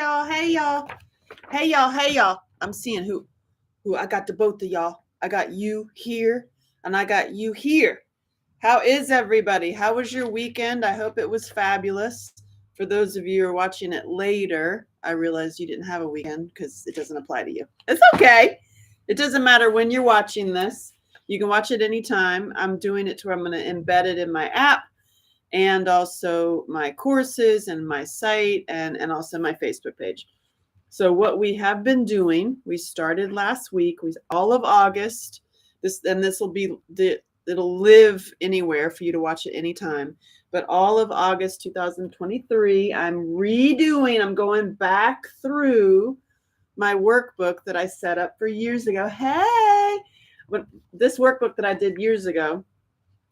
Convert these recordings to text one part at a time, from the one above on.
y'all. Hey, y'all. Hey, y'all. Hey, y'all. I'm seeing who I got to both of y'all. I got you here and I got you here. How is everybody? How was your weekend? I hope it was fabulous. For those of you who are watching it later, I realized you didn't have a weekend because it doesn't apply to you. It's okay. It doesn't matter when you're watching this. You can watch it anytime. I'm doing it to where I'm going to embed it in my app and also my courses and my site and also my Facebook page. So what we have been doing, we started last week, all of August. This will be it'll live anywhere for you to watch it anytime. But all of August 2023, I'm going back through my workbook that I set up for years ago. Hey, this workbook that I did years ago,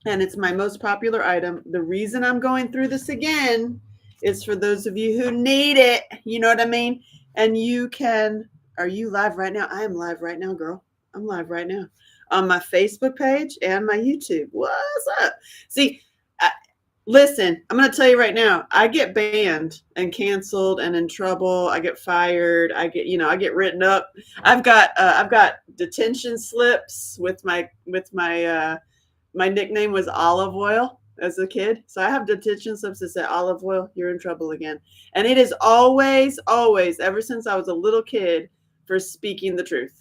and it's my most popular item. The reason I'm going through this again is for those of you who need it. You know what I mean? And are you live right now? I am live right now, girl. I'm live right now on my Facebook page and my YouTube. What's up? See, listen, I'm going to tell you right now, I get banned and canceled and in trouble. I get fired. I get written up. I've got detention slips with my nickname was Olive Oil as a kid. So I have detention slips that say Olive Oil, you're in trouble again. And it is always, ever since I was a little kid, for speaking the truth.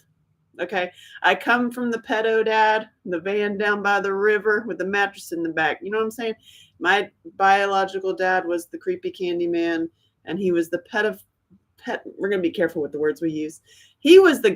Okay. I come from the pedo dad, the van down by the river with the mattress in the back. You know what I'm saying? My biological dad was the creepy candy man, and he was the pet. We're going to be careful with the words we use. He was the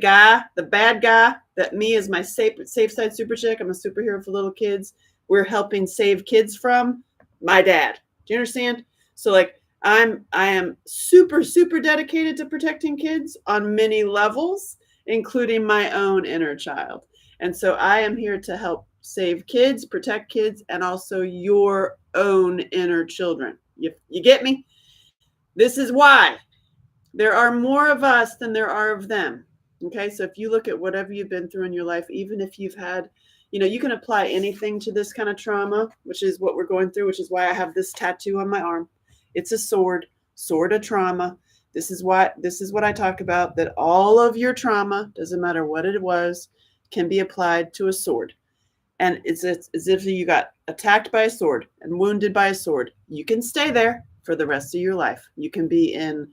bad guy that me as my safe side super chick, I'm a superhero for little kids, we're helping save kids from my dad. Do you understand? So like I am super, super dedicated to protecting kids on many levels, including my own inner child. And so I am here to help save kids, protect kids, and also your own inner children. You get me? This is why. There are more of us than there are of them. Okay, so if you look at whatever you've been through in your life, even if you've had, you can apply anything to this kind of trauma, which is what we're going through, which is why I have this tattoo on my arm. It's a sword of trauma. This is what I talk about, that all of your trauma, doesn't matter what it was, can be applied to a sword. And it's as if you got attacked by a sword and wounded by a sword. You can stay there for the rest of your life. You can be in.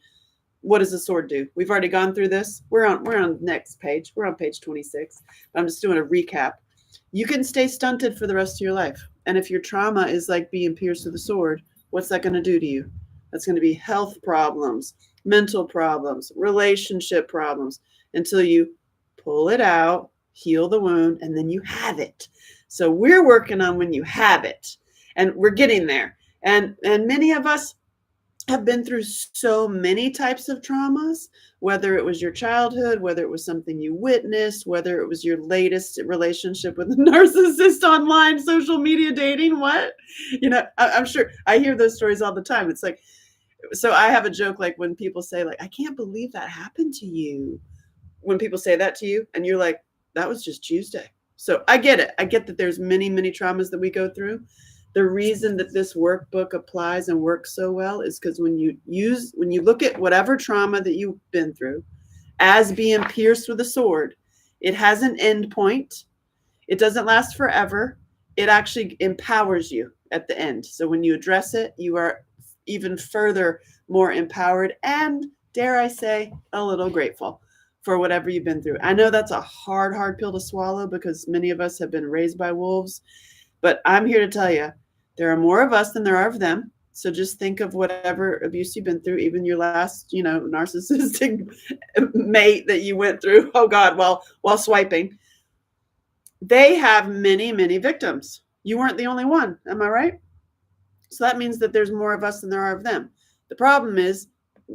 What does a sword do? We've already gone through this. We're on the next page. We're on page 26. I'm just doing a recap. You can stay stunted for the rest of your life. And if your trauma is like being pierced with a sword, what's that going to do to you? That's going to be health problems, mental problems, relationship problems, until you pull it out, heal the wound, and then you have it. So we're working on when you have it, and we're getting there. And many of us have been through so many types of traumas, whether it was your childhood, whether it was something you witnessed, whether it was your latest relationship with a narcissist online, social media dating, what? I'm sure I hear those stories all the time. It's like, so I have a joke, like when people say like, I can't believe that happened to you. When people say that to you and you're like, that was just Tuesday. So I get it. I get that there's many, many traumas that we go through. The reason that this workbook applies and works so well is because when you look at whatever trauma that you've been through as being pierced with a sword, it has an end point. It doesn't last forever. It actually empowers you at the end. So when you address it, you are even further more empowered and, dare I say, a little grateful for whatever you've been through. I know that's a hard pill to swallow because many of us have been raised by wolves, but I'm here to tell you, there are more of us than there are of them. So just think of whatever abuse you've been through, even your last, narcissistic mate that you went through. Oh God, while swiping. They have many, many victims. You weren't the only one. Am I right? So that means that there's more of us than there are of them. The problem is,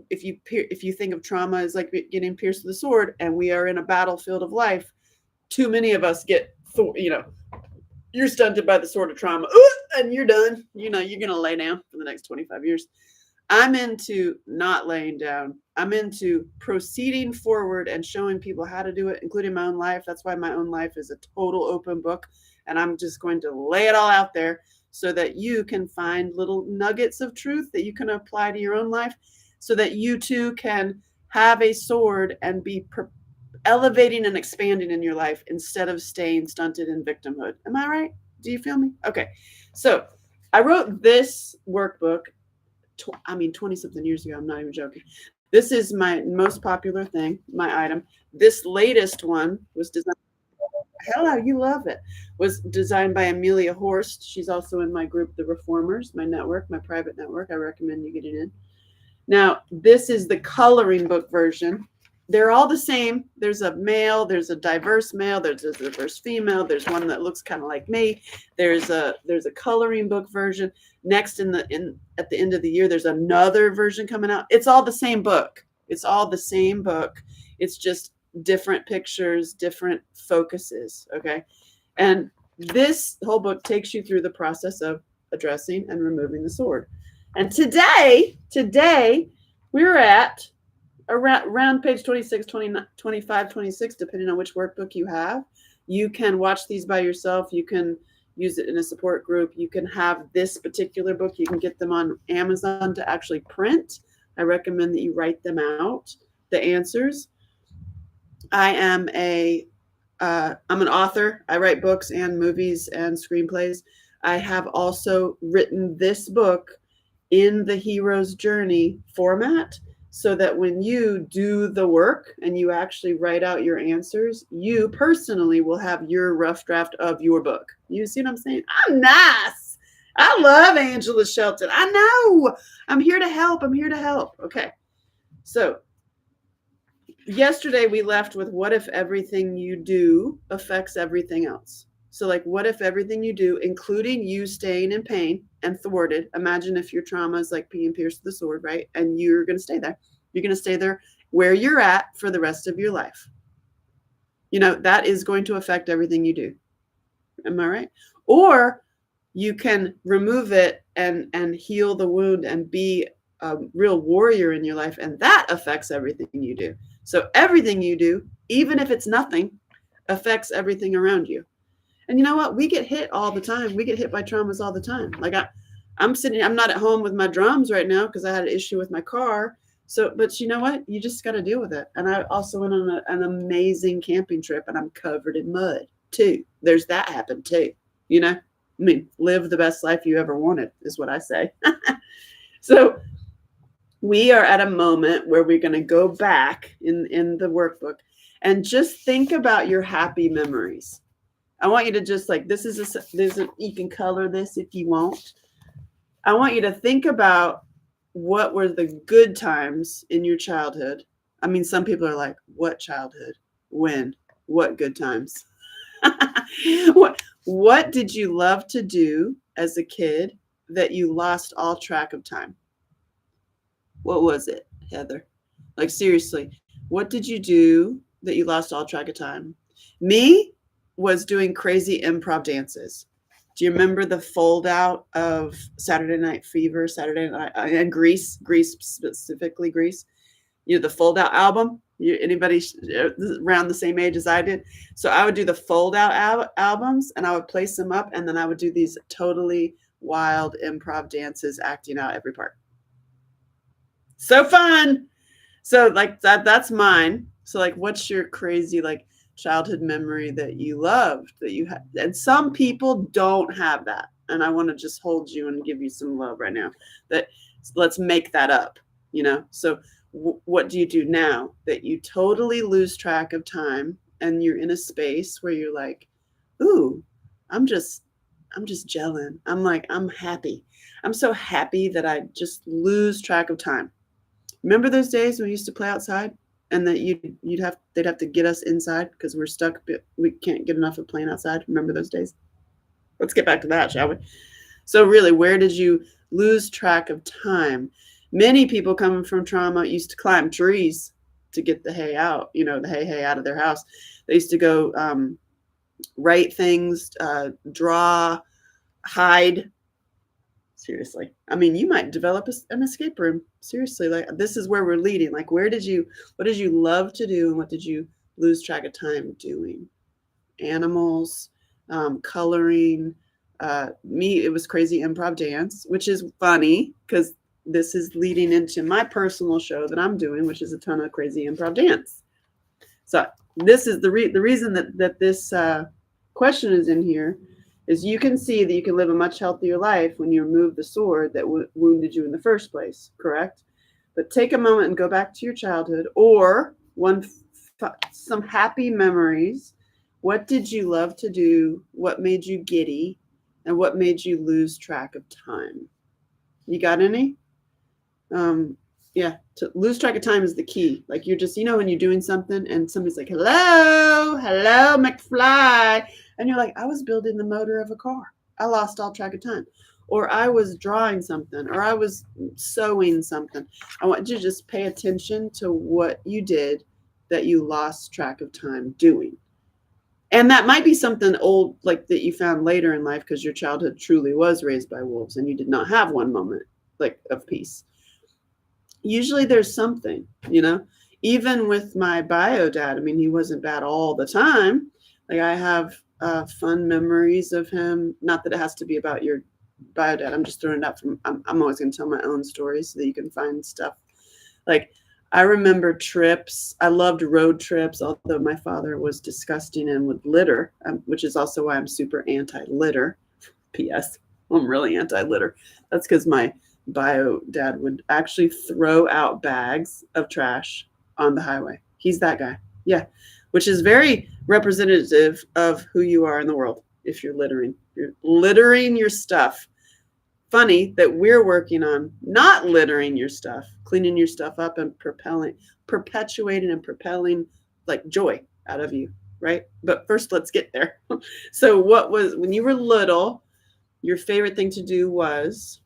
if you think of trauma as like getting pierced with a sword, and we are in a battlefield of life, too many of us get, you're stunted by the sword of trauma, and you're done. You're going to lay down for the next 25 years. I'm into not laying down. I'm into proceeding forward and showing people how to do it, including my own life. That's why my own life is a total open book. And I'm just going to lay it all out there so that you can find little nuggets of truth that you can apply to your own life. so that you too can have a sword and be elevating and expanding in your life instead of staying stunted in victimhood. Am I right? Do you feel me? Okay. So I wrote this workbook, 20 something years ago. I'm not even joking. This is my most popular thing, my item. This latest one was designed. Hello, you love it. Was designed by Amelia Horst. She's also in my group, The Reformers, my network, my private network. I recommend you getting in. Now, this is the coloring book version. They're all the same. There's a male, there's a diverse male, there's a diverse female, there's one that looks kind of like me. There's a coloring book version. Next at the end of the year, there's another version coming out. It's all the same book. It's all the same book. It's just different pictures, different focuses, okay? And this whole book takes you through the process of addressing and removing the sword. And today we're at around page 26, 29, 25, 26, depending on which workbook you have. You can watch these by yourself. You can use it in a support group. You can have this particular book. You can get them on Amazon to actually print. I recommend that you write them out, the answers. I'm an author. I write books and movies and screenplays. I have also written this book in the hero's journey format, so that when you do the work and you actually write out your answers, you personally will have your rough draft of your book. You see what I'm saying? I'm nice. I love Angela Shelton. I know. I'm here to help. Okay. So yesterday we left with, what if everything you do affects everything else? So like, what if everything you do, including you staying in pain and thwarted, imagine if your trauma is like being pierced with a sword, right? And you're going to stay there. You're going to stay there where you're at for the rest of your life. You know, that is going to affect everything you do. Am I right? Or you can remove it and heal the wound and be a real warrior in your life. And that affects everything you do. So everything you do, even if it's nothing, affects everything around you. And you know what? We get hit all the time. We get hit by traumas all the time. Like I'm not at home with my drums right now because I had an issue with my car. So, but you know what? You just got to deal with it. And I also went on an amazing camping trip and I'm covered in mud too. There's that happened too. You know, I mean, live the best life you ever wanted is what I say. So we are at a moment where we're going to go back in the workbook and just think about your happy memories. I want you to just like, you can color this if you want. I want you to think about what were the good times in your childhood. I mean, some people are like, what childhood? When? What good times? What did you love to do as a kid that you lost all track of time? What was it, Heather? Like, seriously, what did you do that you lost all track of time? Me was doing crazy improv dances. Do you remember the fold out of Saturday Night Fever, and Grease specifically Grease? You know, the fold out album. Anybody around the same age as I did? So I would do the fold out albums and I would place them up, and then I would do these totally wild improv dances, acting out every part. So fun. So like that's mine. So like, what's your crazy like childhood memory that you loved that you had? And some people don't have that. And I want to just hold you and give you some love right now. That let's make that up, you know? So what do you do now that you totally lose track of time and you're in a space where you're like, ooh, I'm just gelling. I'm happy. I'm so happy that I just lose track of time. Remember those days when we used to play outside and that they'd have to get us inside because we're stuck. We can't get enough of playing outside. Remember those days? Let's get back to that, shall we? So really, where did you lose track of time? Many people coming from trauma used to climb trees to get the hay out, the hay out of their house. They used to go write things, draw, hide. Seriously. I mean, you might develop an escape room. Seriously, like this is where we're leading. Like, what did you love to do and what did you lose track of time doing? Animals, coloring. Me, it was crazy improv dance, which is funny because this is leading into my personal show that I'm doing, which is a ton of crazy improv dance. So this is the reason that this question is in here is you can see that you can live a much healthier life when you remove the sword that wounded you in the first place, correct? But take a moment and go back to your childhood or some happy memories. What did you love to do? What made you giddy? And what made you lose track of time? You got any? Yeah, to lose track of time is the key. Like you're just, when you're doing something and somebody's like, hello, McFly. And you're like, I was building the motor of a car. I lost all track of time. Or I was drawing something, or I was sewing something. I want you to just pay attention to what you did that you lost track of time doing. And that might be something old, like that you found later in life because your childhood truly was raised by wolves and you did not have one moment like of peace. Usually there's something, even with my bio dad. I mean, he wasn't bad all the time. Like I have fun memories of him. Not that it has to be about your bio dad. I'm just throwing it out I'm always going to tell my own stories so that you can find stuff. Like I remember trips. I loved road trips, although my father was disgusting and would litter, which is also why I'm super anti-litter. P.S. I'm really anti-litter. That's because my bio dad would actually throw out bags of trash on the highway. He's that guy. Yeah. Which is very representative of who you are in the world. If you're littering your stuff. Funny that we're working on not littering your stuff, cleaning your stuff up and perpetuating and propelling like joy out of you. Right. But first let's get there. So what was, when you were little, your favorite thing to do was,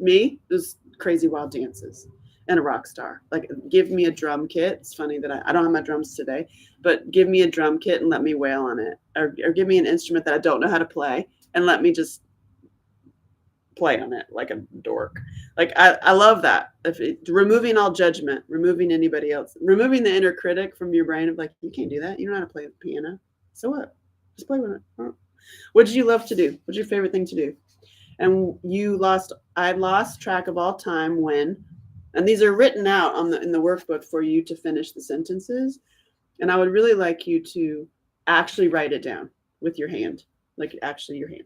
me, it was crazy wild dances and a rock star. Like give me a drum kit. It's funny that I don't have my drums today, but give me a drum kit and let me wail on it, or give me an instrument that I don't know how to play and let me just play on it like a dork. Like I love that. Removing all judgment, removing anybody else, removing the inner critic from your brain of like, you can't do that. You don't know how to play the piano. So what? Just play with it. Oh. What did you love to do? What's your favorite thing to do? And I lost track of all time when, and these are written out in the workbook for you to finish the sentences. And I would really like you to actually write it down with your hand, like actually your hand.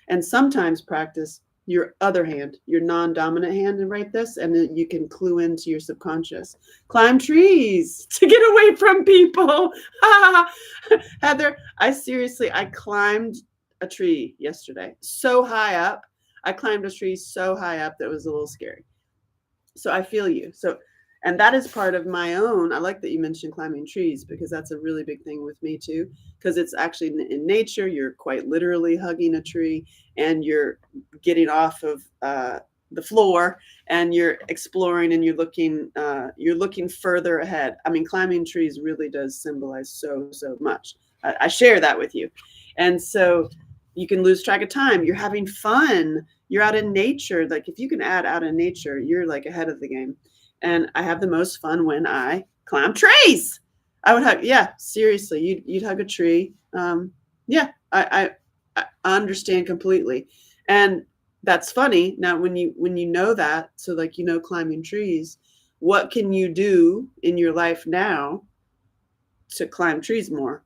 And sometimes practice your other hand, your non-dominant hand, and write this, and then you can clue into your subconscious. Climb trees to get away from people. Heather, I climbed a tree yesterday so high up. I climbed a tree so high up that it was a little scary. So I feel you. And that is part of my own. I like that you mentioned climbing trees because that's a really big thing with me too. Because it's actually in nature, you're quite literally hugging a tree and you're getting off of the floor and you're exploring and you're looking further ahead. I mean, climbing trees really does symbolize so much. I share that with you. And so you can lose track of time. You're having fun. You're out in nature. Like if you can add out in nature, you're like ahead of the game. And I have the most fun when I climb trees. I would hug. Yeah, seriously, you'd hug a tree. Yeah, I understand completely. And that's funny. Now, when you know that, so like, climbing trees, what can you do in your life now to climb trees more?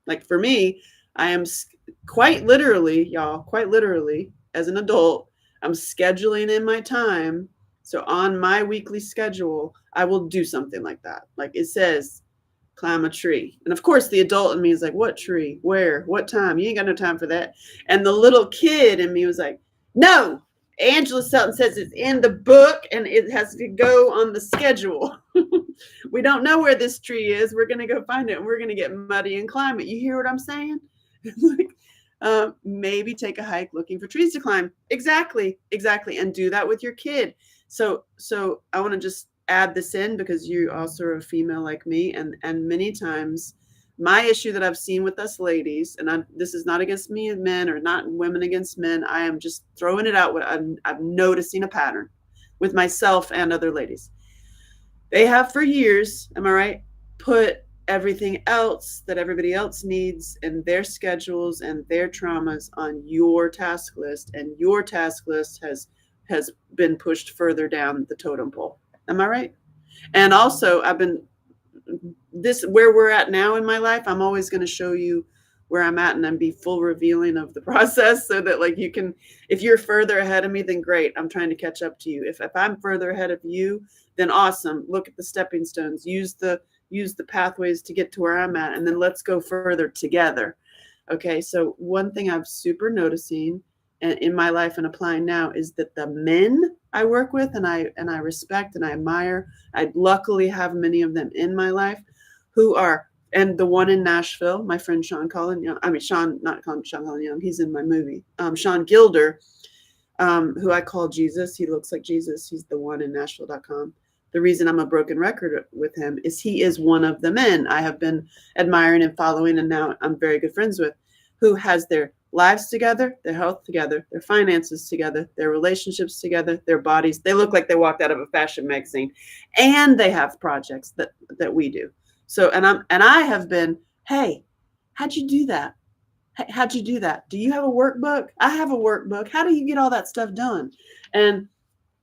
Like for me, I am quite literally, as an adult, I'm scheduling in my time. So on my weekly schedule, I will do something like that. Like it says, climb a tree. And of course, the adult in me is like, what tree? Where? What time? You ain't got no time for that. And the little kid in me was like, no, Angela Shelton says it's in the book and it has to go on the schedule. We don't know where this tree is. We're going to go find it and we're going to get muddy and climb it. You hear what I'm saying? Like, maybe take a hike looking for trees to climb. Exactly. And do that with your kid. So I want to just add this in because you also are a female like me. And many times my issue that I've seen with us ladies, and this is not against me and men or not women against men. I am just throwing it out. I'm noticing a pattern with myself and other ladies. They have for years, am I right, put everything else that everybody else needs and their schedules and their traumas on your task list. And your task list has been pushed further down the totem pole. Am I right? And also, where we're at now in my life, I'm always going to show you where I'm at and then be full revealing of the process, so that like you can, if you're further ahead of me, then great. I'm trying to catch up to you. If I'm further ahead of you, then awesome. Look at the stepping stones, use the pathways to get to where I'm at, and then let's go further together. Okay. So one thing I'm super noticing in my life and applying now is that the men I work with and I respect and I admire, I luckily have many of them in my life who are, and the one in Nashville, my friend Sean Cullen Young, Sean, not Sean Cullen Young, he's in my movie. Sean Gilder, who I call Jesus. He looks like Jesus. He's the one in Nashville.com. The reason I'm a broken record with him is he is one of the men I have been admiring and following, and now I'm very good friends with, who has their lives together, their health together, their finances together, their relationships together, their bodies. They look like they walked out of a fashion magazine, and they have projects that we do. So, and I have been, hey, how'd you do that? How'd you do that? Do you have a workbook? I have a workbook. How do you get all that stuff done? And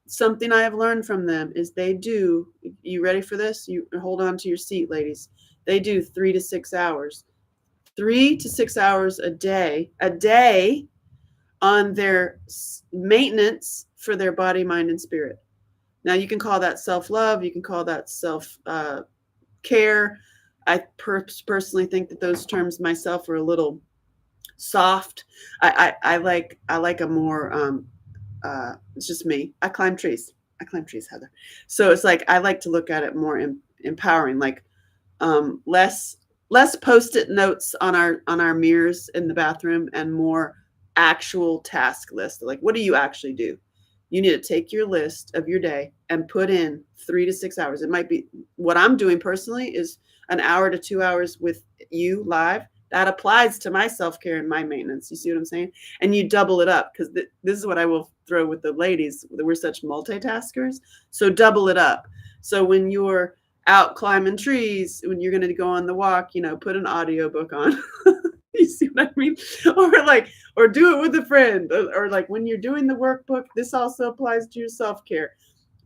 something I have learned from them is they do, you ready for this? You hold on to your seat, ladies. They do 3 to 6 hours. 3 to 6 hours a day on their maintenance for their body, mind, and spirit. Now, you can call that self-love. You can call that self-care. I personally think that those terms myself are a little soft. I like a more, it's just me. I climb trees, Heather. So it's like, I like to look at it more empowering, like less Post-it notes on our mirrors in the bathroom and more actual task list. Like, what do you actually do? You need to take your list of your day and put in 3 to 6 hours. It might be, what I'm doing personally is an hour to 2 hours with you live. That applies to my self-care and my maintenance. You see what I'm saying? And you double it up, because this is what I will throw with the ladies. We're such multitaskers. So double it up. So when you're out climbing trees, when you're going to go on the walk, put an audiobook on. You see what I mean? Or do it with a friend, or like when you're doing the workbook. This also applies to your self-care,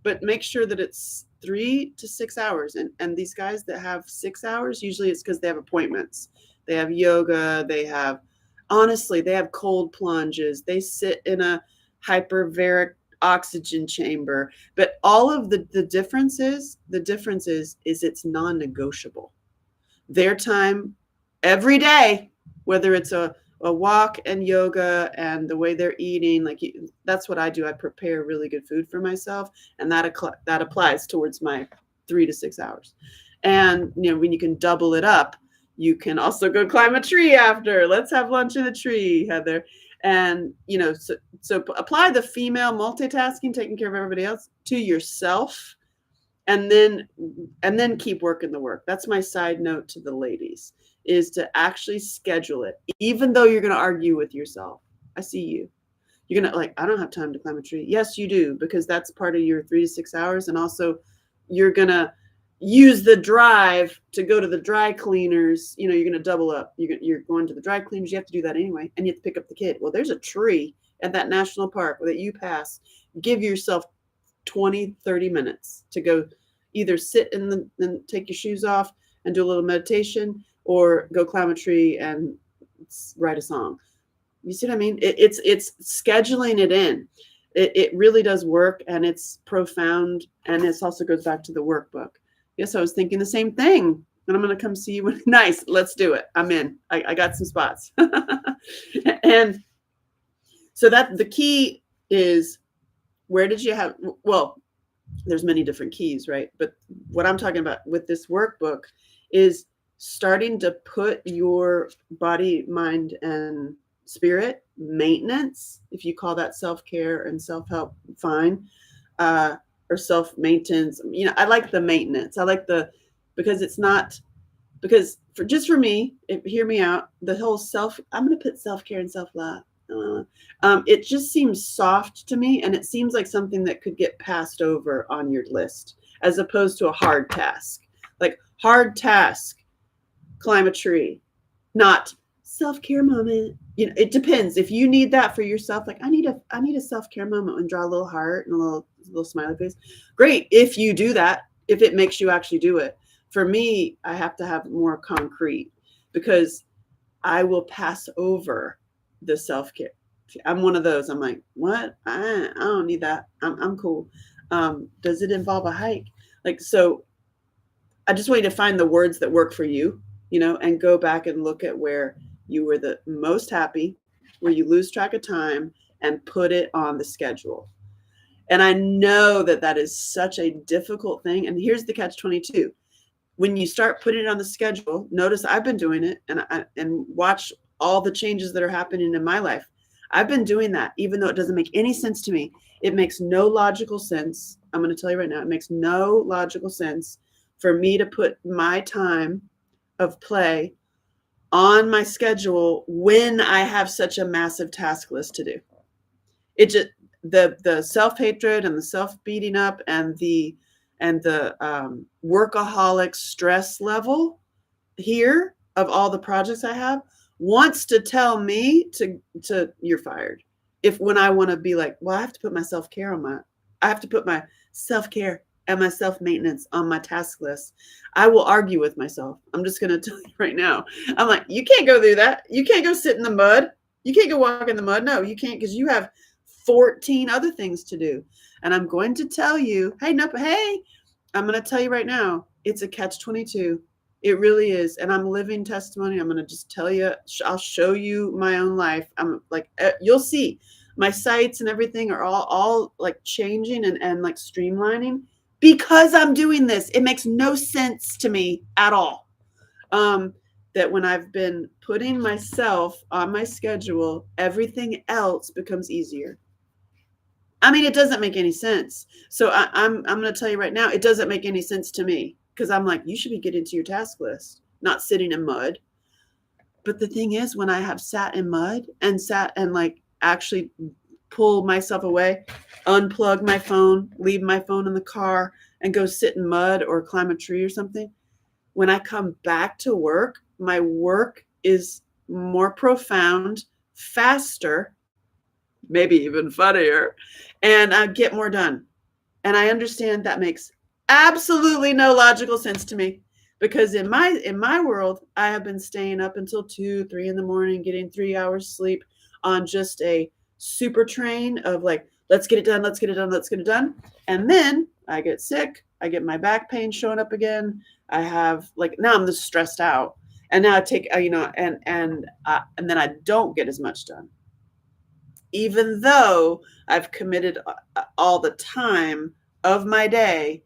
but make sure that it's 3 to 6 hours. And these guys that have 6 hours, usually it's because they have appointments. They have yoga. They have cold plunges. They sit in a hyperbaric oxygen chamber. But all of the difference is it's non-negotiable. Their time every day, whether it's a walk and yoga and the way they're eating, that's what I do. I prepare really good food for myself, and that applies towards my 3 to 6 hours. And when you can double it up, you can also go climb a tree after. Let's have lunch in a tree, Heather. And so apply the female multitasking, taking care of everybody else, to yourself, and then keep working the work. That's my side note to the ladies, is to actually schedule it, even though you're going to argue with yourself. I see you. You're going to I don't have time to climb a tree. Yes, you do, because that's part of your 3 to 6 hours. And also you're going to use the drive to go to the dry cleaners. You're going to double up. You're going to the dry cleaners. You have to do that anyway. And you have to pick up the kid. Well, there's a tree at that national park that you pass. Give yourself 20, 30 minutes to go either sit and take your shoes off and do a little meditation, or go climb a tree and write a song. You see what I mean? It's scheduling it in. It really does work, and it's profound. And it also goes back to the workbook. Yes, I was thinking the same thing. And I'm going to come see you. Nice. Let's do it. I'm in. I got some spots. And so that the key is, where did you have, well, there's many different keys, right? But what I'm talking about with this workbook is starting to put your body, mind, and spirit maintenance, if you call that self-care and self-help, fine. Or self-maintenance. I like the maintenance. I like because for me, hear me out, the whole I'm going to put self-care and self-love. It just seems soft to me, and it seems like something that could get passed over on your list, as opposed to a hard task. Like, hard task, climb a tree, not self-care moment. it depends. If you need that for yourself, like I need a self-care moment and draw a little heart and a little smiley face. Great. If you do that, if it makes you actually do it. For me, I have to have more concrete because I will pass over the self-care. I'm one of those. I'm like, what? I don't need that. I'm cool. Does it involve a hike? Like, so I just want you to find the words that work for you, and go back and look at where you were the most happy, where you lose track of time, and put it on the schedule. And I know that that is such a difficult thing. And here's the catch 22. When you start putting it on the schedule, notice I've been doing it, and watch all the changes that are happening in my life. I've been doing that, even though it doesn't make any sense to me. It makes no logical sense. I'm going to tell you right now, it makes no logical sense for me to put my time of play on my schedule when I have such a massive task list to do. It just, the self-hatred and the self-beating up and the workaholic stress level here of all the projects I have wants to tell me to you're fired. If when I want to be like, well, I have to put my self-care I have to put my self-care and my self-maintenance on my task list, I will argue with myself. I'm just going to tell you right now. I'm like, you can't go do that. You can't go sit in the mud. You can't go walk in the mud. No, you can't, because you have 14 other things to do. And I'm going to tell you, hey, I'm going to tell you right now, it's a catch-22. It really is. And I'm living testimony. I'm going to just tell you, I'll show you my own life. I'm like, you'll see my sites and everything are all like changing and like streamlining because I'm doing this. It makes no sense to me at all. That when I've been putting myself on my schedule, everything else becomes easier. I mean, it doesn't make any sense. So I'm going to tell you right now, it doesn't make any sense to me because I'm like, you should be getting to your task list, not sitting in mud. But the thing is, when I have sat in mud and sat and like actually pull myself away, unplug my phone, leave my phone in the car and go sit in mud or climb a tree or something, when I come back to work, my work is more profound, faster, maybe even funnier, and I get more done. And I understand that makes absolutely no logical sense to me because in my world, I have been staying up until 2, 3 in the morning, getting 3 hours sleep on just a super train of like, let's get it done, let's get it done, let's get it done. And then I get sick, I get my back pain showing up again. I have like, now I'm just stressed out. And now I take, and then I don't get as much done. Even though I've committed all the time of my day,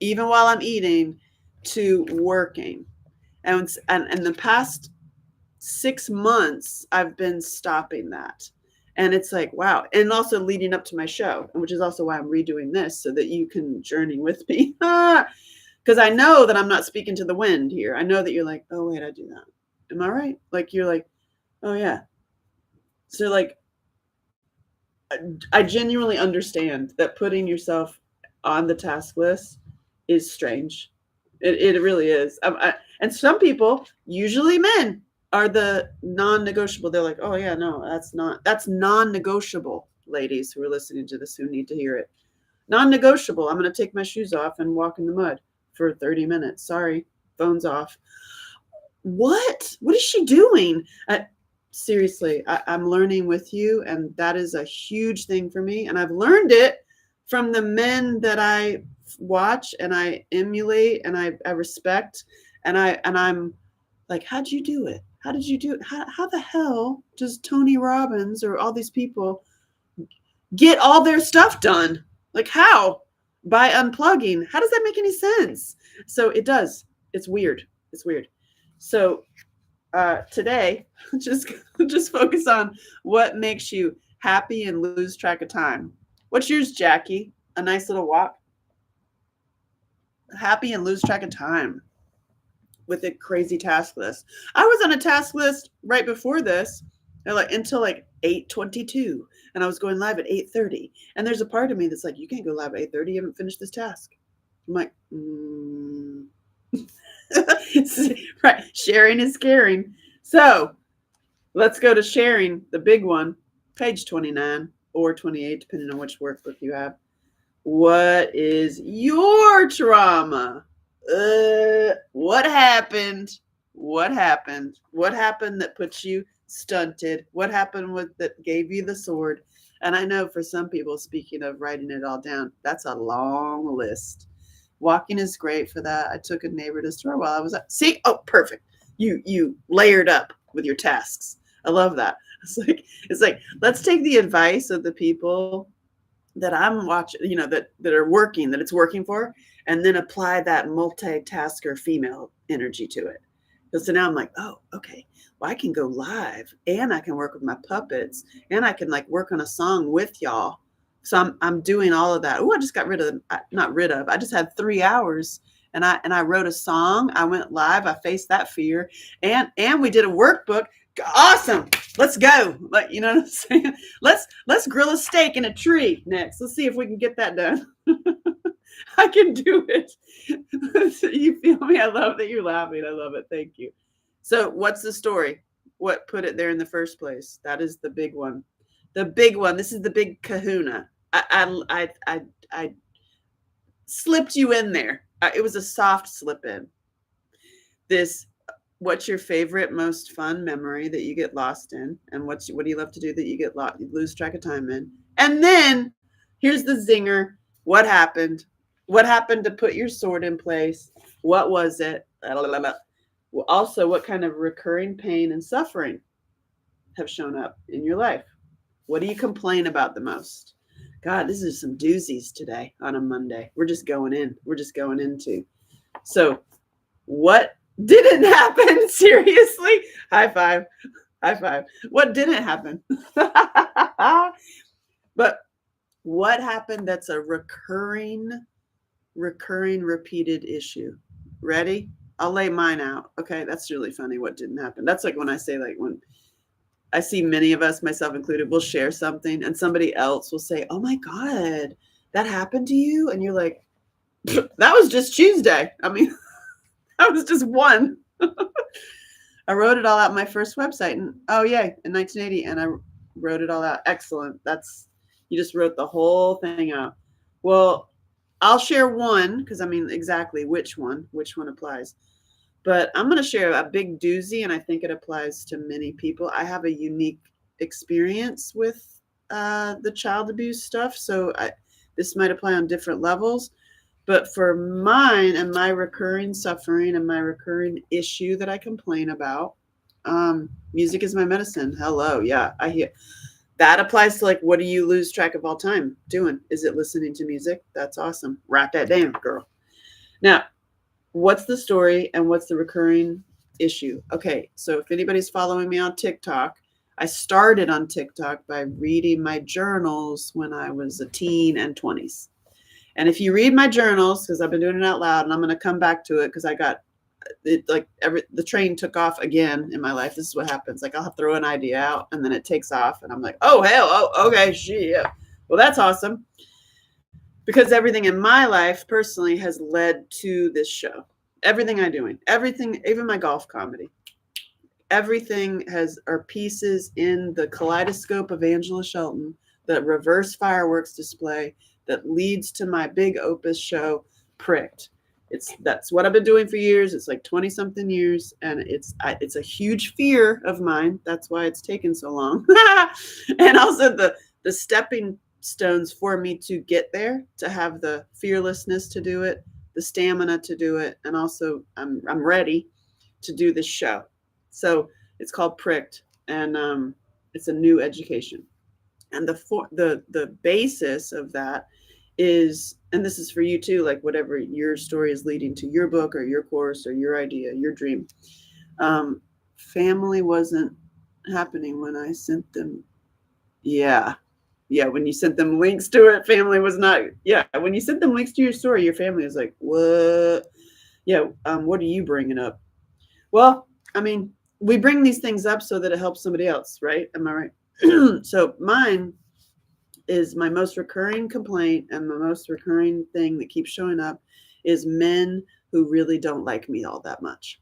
even while I'm eating, to working. And the past 6 months, I've been stopping that. And it's like, wow. And also leading up to my show, which is also why I'm redoing this so that you can journey with me. Because I know that I'm not speaking to the wind here. I know that you're like, oh, wait, I do that. Am I right? Like, you're like, oh, yeah. So, like, I genuinely understand that putting yourself on the task list is strange. It really is. And some people, usually men, are the non-negotiable. They're like, oh yeah, no, that's non-negotiable. Ladies who are listening to this who need to hear it. Non-negotiable. I'm going to take my shoes off and walk in the mud for 30 minutes. Sorry, phone's off. What is she doing? Seriously, I'm learning with you, and that is a huge thing for me. And I've learned it from the men that I watch and I emulate and I respect. And I'm like, how'd you do it? How did you do it? How the hell does Tony Robbins or all these people get all their stuff done? Like, how? By unplugging. How does that make any sense? So it does. It's weird. It's weird. So today, just focus on what makes you happy and lose track of time. What's yours, Jackie? A nice little walk. Happy and lose track of time with a crazy task list. I was on a task list right before this, until like 8:22, and I was going live at 8:30. And there's a part of me that's like, you can't go live at 8:30. You haven't finished this task. I'm like, right. Sharing is caring. So Let's go to sharing, the big one, page 29 or 28, depending on which workbook you have. What is your trauma? What happened? What happened? What happened that put you stunted? What happened that gave you the sword? And I know for some people, speaking of writing it all down, that's a long list. Walking is great for that. I took a neighbor to the store while I was at. See, oh, perfect. You layered up with your tasks. I love that. It's like let's take the advice of the people that I'm watching, that are working, that it's working for, and then apply that multitasker female energy to it. So now I'm like, oh, okay. Well, I can go live and I can work with my puppets and I can like work on a song with y'all. So I'm doing all of that. Oh, I just got rid of not rid of. I just had 3 hours and I wrote a song. I went live. I faced that fear and we did a workbook. Awesome. Let's go. Like, you know what I'm saying? Let's grill a steak in a tree next. Let's see if we can get that done. I can do it. You feel me? I love that you're laughing. I love it. Thank you. So what's the story? What put it there in the first place? That is the big one. The big one. This is the big kahuna. I slipped you in there. It was a soft slip in. What's your favorite, most fun memory that you get lost in? And what do you love to do that you get lost, you lose track of time in? And then here's the zinger. What happened? What happened to put your sword in place? What was it? Also, what kind of recurring pain and suffering have shown up in your life? What do you complain about the most? God, this is some doozies today on a Monday. We're just going in. We're just going into. So what didn't happen? Seriously? High five. High five. What didn't happen? But what happened that's a recurring, repeated issue? Ready? I'll lay mine out. Okay, that's really funny. What didn't happen? That's like when I say, like, when I see many of us, myself included, will share something and somebody else will say, oh my God, that happened to you? And you're like, that was just Tuesday. I mean, that was just one. I wrote it all out on my first website. And oh, yay, in 1980. And I wrote it all out. Excellent. You just wrote the whole thing out. Well, I'll share one because I mean, exactly which one applies. But I'm going to share a big doozy, and I think it applies to many people. I have a unique experience with the child abuse stuff. So this might apply on different levels. But for mine and my recurring suffering and my recurring issue that I complain about, music is my medicine. Hello. Yeah, I hear. That applies to, like, what do you lose track of all time doing? Is it listening to music? That's awesome. Write that down, girl. Now, what's the story and what's the recurring issue? Okay, so if anybody's following me on TikTok, I started on TikTok by reading my journals when I was a teen and 20s. And if you read my journals, because I've been doing it out loud, and I'm going to come back to it because I got it, like the train took off again in my life. This is what happens. Like, I'll throw an idea out and then it takes off and I'm like, oh, hell. Oh, okay. Shit. Well, that's awesome. Because everything in my life personally has led to this show. Everything I'm doing, everything, even my golf comedy, everything are pieces in the kaleidoscope of Angela Shelton, the reverse fireworks display that leads to my big opus show, Pricked. That's what I've been doing for years. It's like 20 something years. And it's a huge fear of mine. That's why it's taken so long. And also the stepping stones for me to get there, to have the fearlessness to do it, the stamina to do it. And also I'm ready to do this show. So it's called Pricked, and it's a new education. And the basis of that is, and this is for you too, like whatever your story is leading to your book or your course or your idea, your dream. Family wasn't happening when I sent them. Yeah. When you sent them links to it, family was not. Yeah. When you sent them links to your story, your family was like, what? Yeah. What are you bringing up? Well, I mean, we bring these things up so that it helps somebody else, right? Am I right? So mine is my most recurring complaint, and the most recurring thing that keeps showing up is men who really don't like me all that much.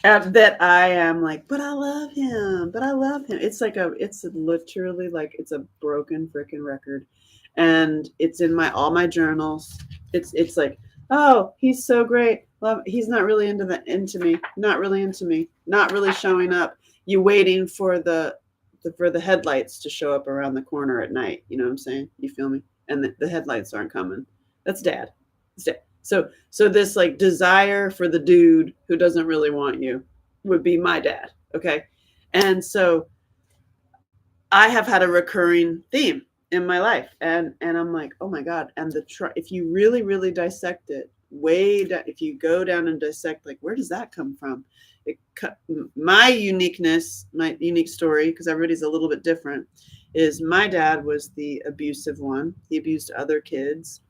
that I am like, but I love him, but I love him. It's literally like it's a broken freaking record, and it's in my all my journals. It's like, oh, he's so great. Love. He's not really into me. Not really into me. Not really showing up. You waiting for the headlights to show up around the corner at night. You know what I'm saying? You feel me? And the headlights aren't coming. That's dad. It's dad. So this like desire for the dude who doesn't really want you would be my dad. Okay. And so I have had a recurring theme in my life, and I'm like, oh my god. And if you really dissect it way down, if you go down and dissect, like, where does that come from? it my uniqueness, my unique story, because everybody's a little bit different, is my dad was the abusive one. He abused other kids,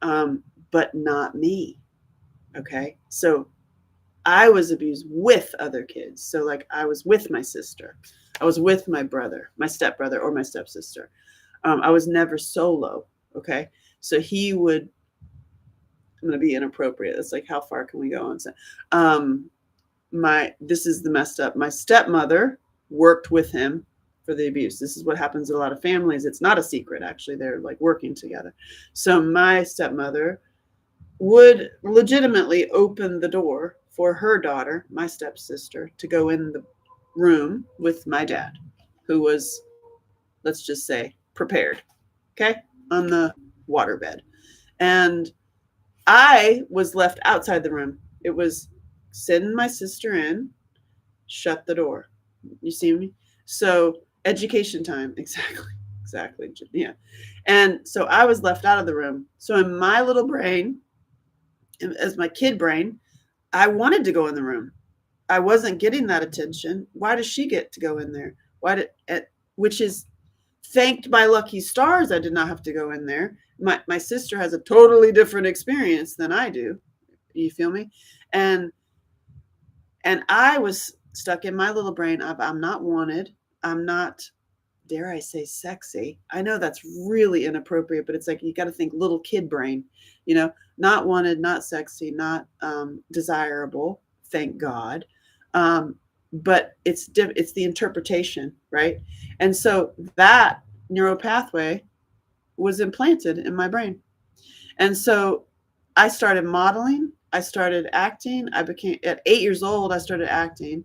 but not me. Okay. So I was abused with other kids. So like I was with my sister, I was with my brother, my stepbrother, or my stepsister. I was never solo. Okay. So he would, I'm going to be inappropriate. It's like, how far can we go on? So, this is the messed up. My stepmother worked with him for the abuse. This is what happens in a lot of families. It's not a secret, actually. They're like working together. So my stepmother would legitimately open the door for her daughter, my stepsister, to go in the room with my dad, who was, let's just say, prepared, okay, on the waterbed. And I was left outside the room. It was send my sister in, shut the door. You see me? So education time, exactly, yeah. And so I was left out of the room. So in my little brain, as my kid brain, I wanted to go in the room. I wasn't getting that attention. Why does she get to go in there? Which is thanked by lucky stars. I did not have to go in there. My sister has a totally different experience than I do. You feel me? And I was stuck in my little brain of, I'm not wanted. I'm not, dare I say, sexy. I know that's really inappropriate, but it's like, you got to think little kid brain, not wanted, not sexy, not desirable. Thank God. But it's the interpretation, right? And so that neural pathway was implanted in my brain. And so I started modeling. I started acting. At 8 years old, I started acting.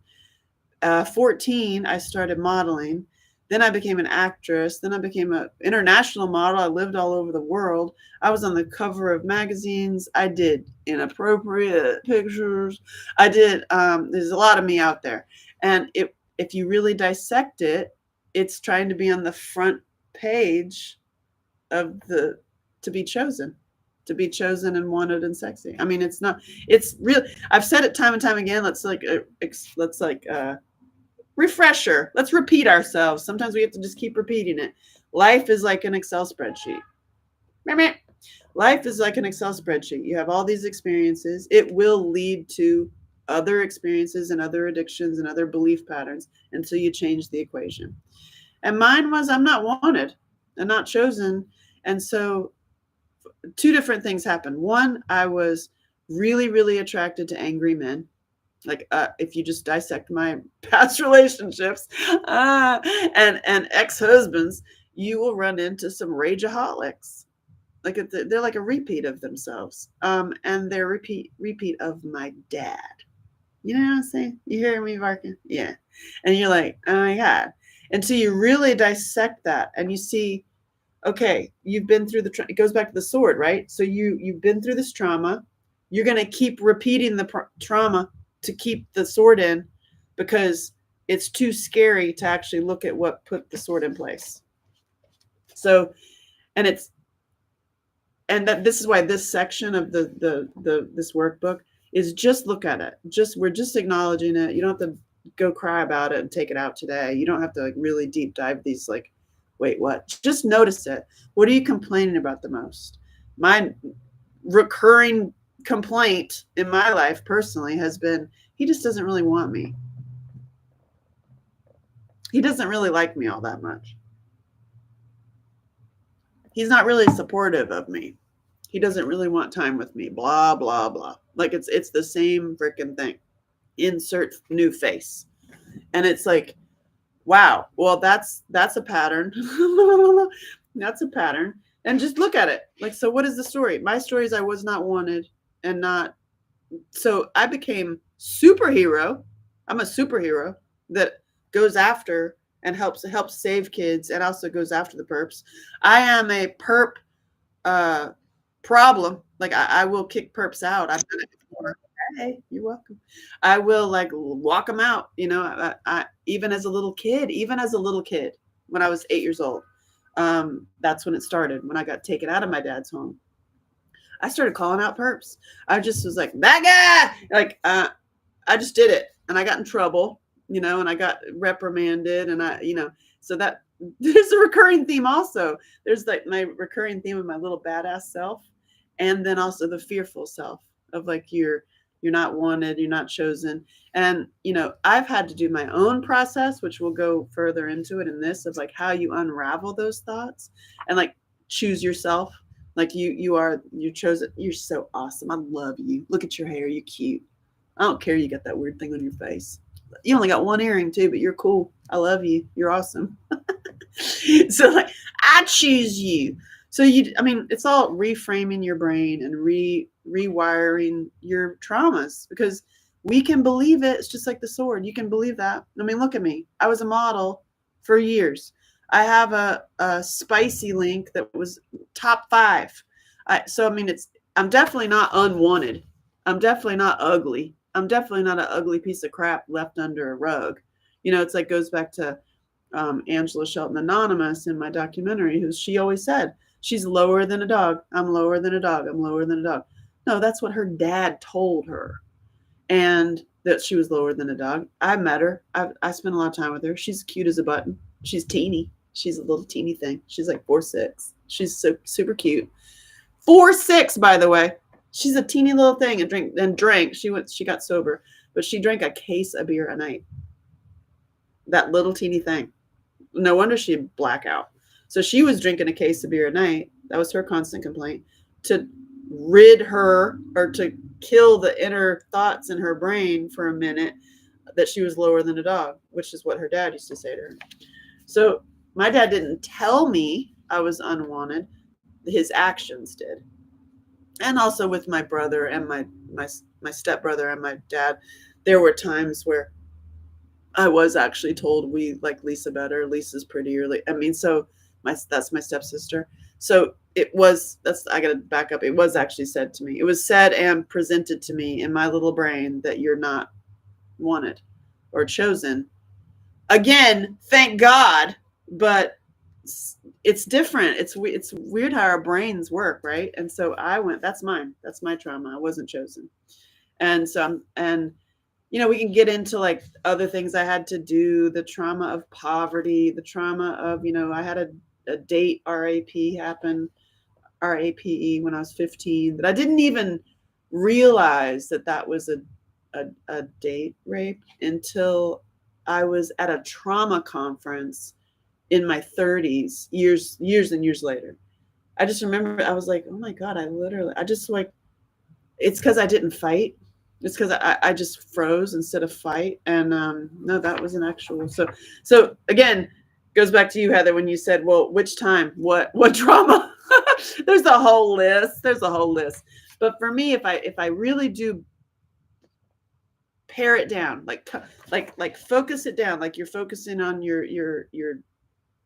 14, I started modeling. Then I became an actress. Then I became an international model. I lived all over the world. I was on the cover of magazines. I did inappropriate pictures. I did, there's a lot of me out there. And if you really dissect it, it's trying to be on the front page of to be chosen and wanted and sexy. I mean, it's real. I've said it time and time again. Let's refresher. Let's repeat ourselves. Sometimes we have to just keep repeating it. Life is like an Excel spreadsheet. Life is like an Excel spreadsheet. You have all these experiences. It will lead to other experiences and other addictions and other belief patterns until you change the equation. And mine was, I'm not wanted and not chosen. And so two different things happened. One, I was really attracted to angry men. Like, if you just dissect my past relationships and ex-husbands, you will run into some rageaholics. Like, they're like a repeat of themselves, and they're repeat of my dad. You know what I'm saying? You hear me barking? Yeah. And you're like, oh my God. And so you really dissect that, and you see, okay, you've been through it goes back to the sword, right? So you've been through this trauma. You're going to keep repeating the trauma to keep the sword in, because it's too scary to actually look at what put the sword in place. So, and this is why this section of this workbook is, just look at it. We're just acknowledging it. You don't have to go cry about it and take it out today. You don't have to like really deep dive these, like, wait, what? Just notice it. What are you complaining about the most? My recurring complaint in my life personally has been, he just doesn't really want me. He doesn't really like me all that much. He's not really supportive of me. He doesn't really want time with me, blah, blah, blah. Like, it's the same freaking thing. insert new face. And it's like, wow, well, that's a pattern. That's a pattern. And just look at it. Like, so what is the story? My story is I was not wanted and not. So I became superhero. I'm a superhero that goes after and helps save kids and also goes after the perps. I am a perp problem. Like I will kick perps out. I've done it before. Hey, you're welcome. I will like walk them out. You know, even as a little kid, when I was 8 years old, that's when it started. When I got taken out of my dad's home, I started calling out perps. I just was like, that guy. Like, I just did it, and I got in trouble. You know, and I got reprimanded, and so that there's a recurring theme also. There's like my recurring theme of my little badass self, and then also the fearful self of like you're not wanted, you're not chosen. And I've had to do my own process, which we'll go further into it in this, of like how you unravel those thoughts and like choose yourself. Like you're chosen. You're so awesome. I love you. Look at your hair. You're cute. I don't care you got that weird thing on your face. You only got one earring too, but you're cool. I love you. You're awesome. So like, I choose you. So it's all reframing your brain and rewiring your traumas, because we can believe it. It's just like the sword. You can believe that. I mean, look at me. I was a model for years. I have a spicy link that was top 5. I'm definitely not unwanted. I'm definitely not ugly. I'm definitely not an ugly piece of crap left under a rug. It's like goes back to Angela Shelton Anonymous in my documentary, she always said, she's lower than a dog. I'm lower than a dog. I'm lower than a dog. No, that's what her dad told her. And that she was lower than a dog. I met her. I spent a lot of time with her. She's cute as a button. She's teeny. She's a little teeny thing. She's like 4'6". She's so super cute. 4'6", by the way. She's a teeny little thing and drank. She got sober, but she drank a case of beer a night. That little teeny thing. No wonder she'd black out. So she was drinking a case of beer a night. That was her constant complaint, to rid her or to kill the inner thoughts in her brain for a minute that she was lower than a dog, which is what her dad used to say to her. So my dad didn't tell me I was unwanted. His actions did. And also with my brother and my stepbrother and my dad, there were times where I was actually told we like Lisa better. Lisa's prettier. So that's my stepsister. So I got to back up. It was actually said to me. It was said and presented to me in my little brain that you're not wanted or chosen. Again, thank God, but it's different. It's weird how our brains work, right? And so that's mine. That's my trauma. I wasn't chosen. And so we can get into like other things I had to do, the trauma of poverty, the trauma of, I had a date RAPE happen, RAPE when I was 15, that I didn't even realize that was a date rape until I was at a trauma conference in my 30s, years and years later. I just remember I was like, oh my God, it's because I didn't fight. It's because I just froze instead of fight. And no, that was an actual. So again, goes back to you, Heather, when you said, well, which time, what trauma? There's a whole list. But for me, if I really do pare it down, like focus it down, like you're focusing on your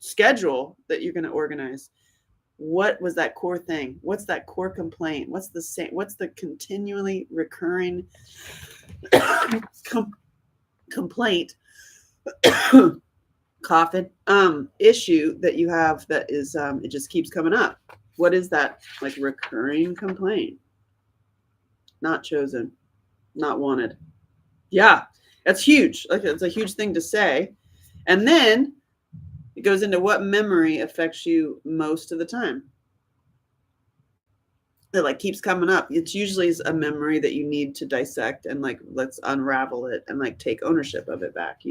schedule that you're going to organize. What was that core thing? What's that core complaint? What's the continually recurring complaint, coughing, issue that you have that is, it just keeps coming up? What is that like recurring complaint? Not chosen, not wanted. Yeah, that's huge. Like it's a huge thing to say. And then it goes into what memory affects you most of the time. It like keeps coming up. It's usually a memory that you need to dissect and like, let's unravel it and like take ownership of it back,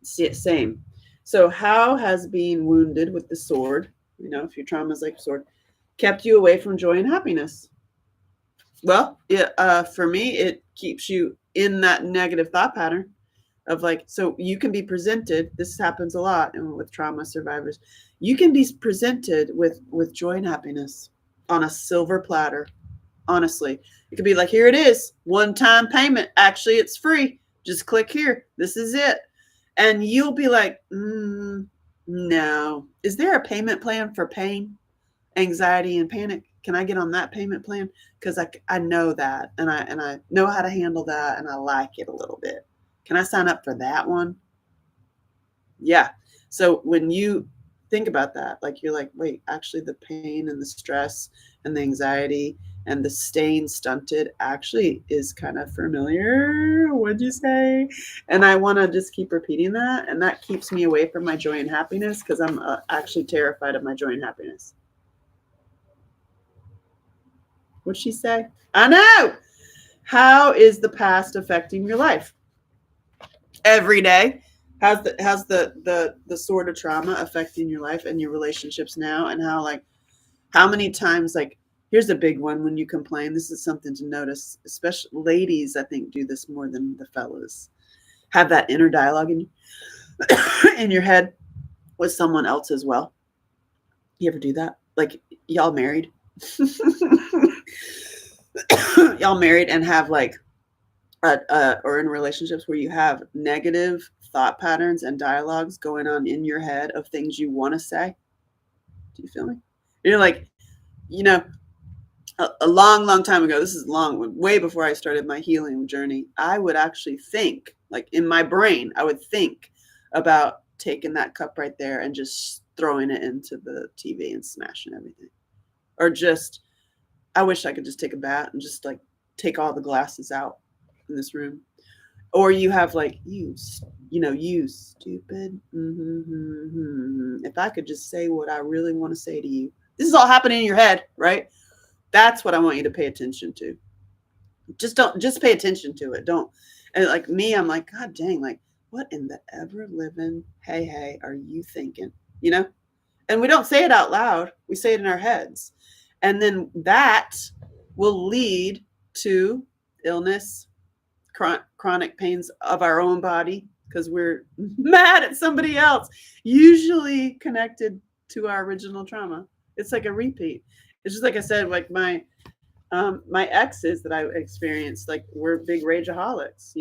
same. So how has being wounded with the sword, if your trauma is like a sword, kept you away from joy and happiness? Well, yeah, for me, it keeps you in that negative thought pattern of like, so you can be presented. This happens a lot, and with trauma survivors, you can be presented with joy and happiness on a silver platter. Honestly, it could be like, here it is, one time payment. Actually, it's free. Just click here. This is it, and you'll be like, no. Is there a payment plan for pain, anxiety, and panic? Can I get on that payment plan? Because I know that, and I know how to handle that, and I like it a little bit. Can I sign up for that one? Yeah. So when you think about that, like you're like, wait, actually the pain and the stress and the anxiety and the staying stunted actually is kind of familiar. What'd you say? And I want to just keep repeating that. And that keeps me away from my joy and happiness because I'm actually terrified of my joy and happiness. What'd she say? I know. How is the past affecting your life? Every day. How's the sort of trauma affecting your life and your relationships now, and how many times, like, here's a big one: when you complain, this is something to notice, especially ladies, I think, do this more than the fellas. Have that inner dialogue in your head with someone else as well. You ever do that? Like, y'all married? Y'all married and have like or in relationships where you have negative thought patterns and dialogues going on in your head of things you want to say. Do you feel me? You're like, you know, a long, long time ago, this is long, way before I started my healing journey, I would actually think, like in my brain, I would think about taking that cup right there and just throwing it into the TV and smashing everything. Or just, I wish I could just take a bat and just like take all the glasses out in this room. Or you have like, you stupid. If I could just say what I really want to say to you. This is all happening in your head, right? That's what I want you to pay attention to. Just pay attention to it. Don't, and like me, I'm like, God dang, like, what in the ever living hey are you thinking? You know? And we don't say it out loud. We say it in our heads. And then that will lead to illness, chronic pains of our own body because we're mad at somebody else, usually connected to our original trauma. It's like a repeat. It's just like I said, like my exes that I experienced, like, we're big rageaholics,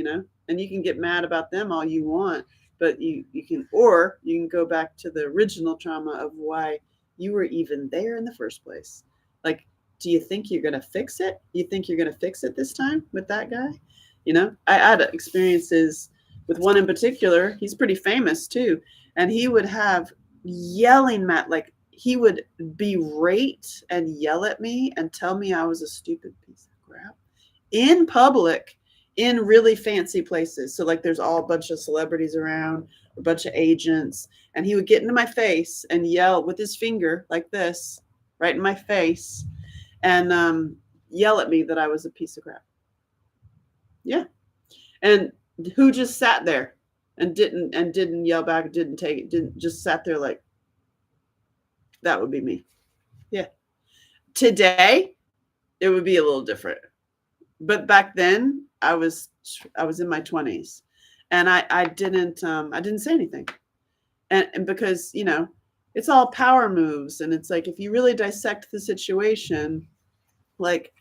and you can get mad about them all you want, but you can go back to the original trauma of why you were even there in the first place. Like, do you think you're going to fix it? You think you're going to fix it this time with that guy? I had experiences with one in particular. He's pretty famous too. And he would have yelling like he would berate and yell at me and tell me I was a stupid piece of crap in public, in really fancy places. So like there's all a bunch of celebrities around, a bunch of agents, and he would get into my face and yell with his finger like this, right in my face, and yell at me that I was a piece of crap. Yeah. And who just sat there and didn't yell back, didn't take it, didn't just sat there like, that would be me. Yeah. Today it would be a little different. But back then I was in my 20s, and I didn't say anything. And because, it's all power moves, and it's like, if you really dissect the situation, like,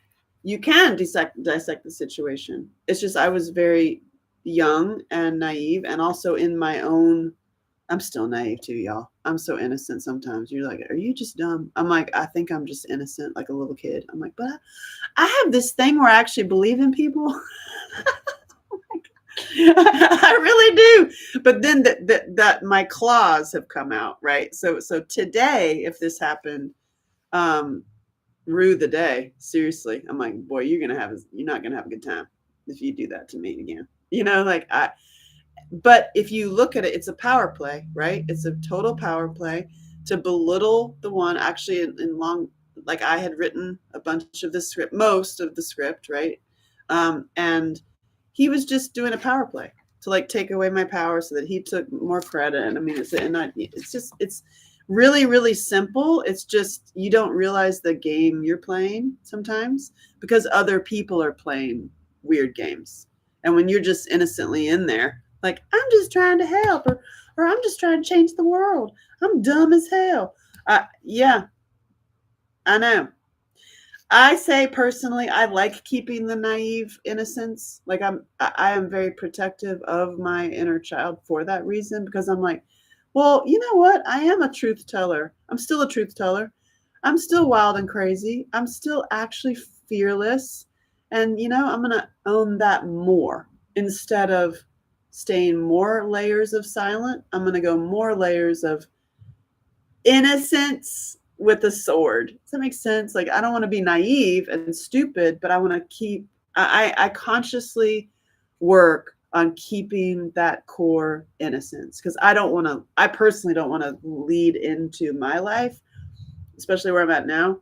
you can dissect the situation. It's just I was very young and naive, and also in my own. I'm still naive too, y'all. I'm so innocent sometimes. You're like, are you just dumb? I'm like, I think I'm just innocent, like a little kid. I'm like, but I have this thing where I actually believe in people. I really do. But then that my claws have come out, right? So today, if this happened, rue the day. Seriously. I'm like, boy, you're not gonna have a good time if you do that to me again. But if you look at it, it's a power play, right? It's a total power play to belittle the one. Actually, in long, like, I had written a bunch of the script, most of the script, right? And he was just doing a power play to like take away my power so that he took more credit. And I mean, it's really, really simple. It's just you don't realize the game you're playing sometimes because other people are playing weird games. And when you're just innocently in there, like, I'm just trying to help, or I'm just trying to change the world. I'm dumb as hell. Yeah, I know. I say personally, I like keeping the naive innocence. Like I am very protective of my inner child for that reason because I'm like, well, you know what? I am a truth teller. I'm still a truth teller. I'm still wild and crazy. I'm still actually fearless. And I'm going to own that more instead of staying more layers of silent. I'm going to go more layers of innocence with a sword. Does that make sense? Like, I don't want to be naive and stupid, but I want to I consciously work on keeping that core innocence because I personally don't want to lead into my life, especially where I'm at now,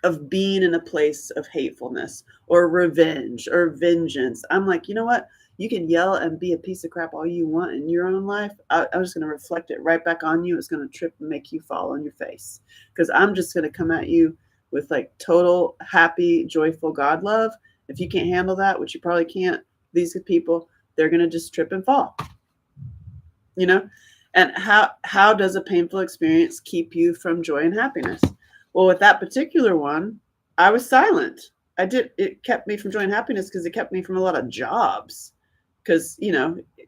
of being in a place of hatefulness or revenge or vengeance. I'm like, you know what? You can yell and be a piece of crap all you want in your own life. I'm just going to reflect it right back on you. It's going to trip and make you fall on your face because I'm just going to come at you with like total happy, joyful God love. If you can't handle that, which you probably can't, these people, they're going to just trip and fall. And how does a painful experience keep you from joy and happiness? Well, with that particular one, I was silent. It kept me from joy and happiness because it kept me from a lot of jobs because,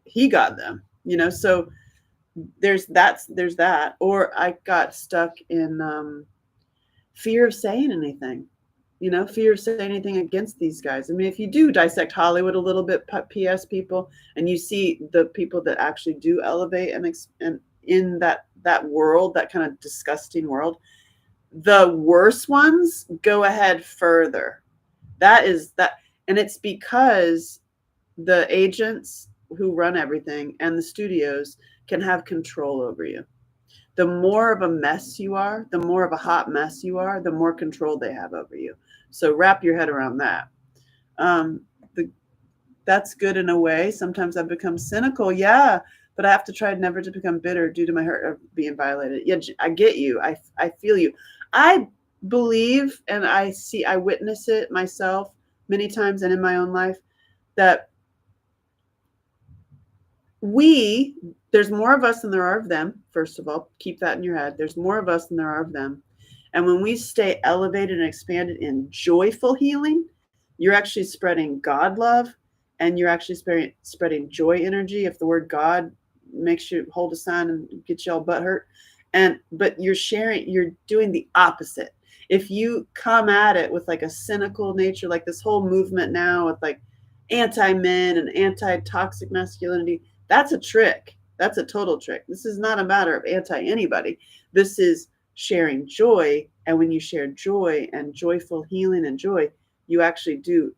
he got them, so there's that. Or I got stuck in fear of saying anything, fear of saying anything against these guys. I mean, if you do dissect Hollywood a little bit, PS people, and you see the people that actually do elevate and in that world, that kind of disgusting world, the worst ones go ahead further. And it's because the agents who run everything and the studios can have control over you. The more of a mess you are, the more of a hot mess you are, the more control they have over you. So wrap your head around that. That's good in a way. Sometimes I've become cynical, yeah, but I have to try never to become bitter due to my hurt of being violated. Yeah, I get you. I feel you. I believe, and I witness it myself many times and in my own life, that there's more of us than there are of them. First of all, keep that in your head. There's more of us than there are of them. And when we stay elevated and expanded in joyful healing, you're actually spreading God love and you're actually spreading joy energy. If the word God makes you hold a sign and get you all butt hurt. But you're doing the opposite. If you come at it with like a cynical nature, like this whole movement now with like anti-men and anti-toxic masculinity, that's a trick. That's a total trick. This is not a matter of anti-anybody. This is sharing joy. And when you share joy and joyful healing and joy, you actually do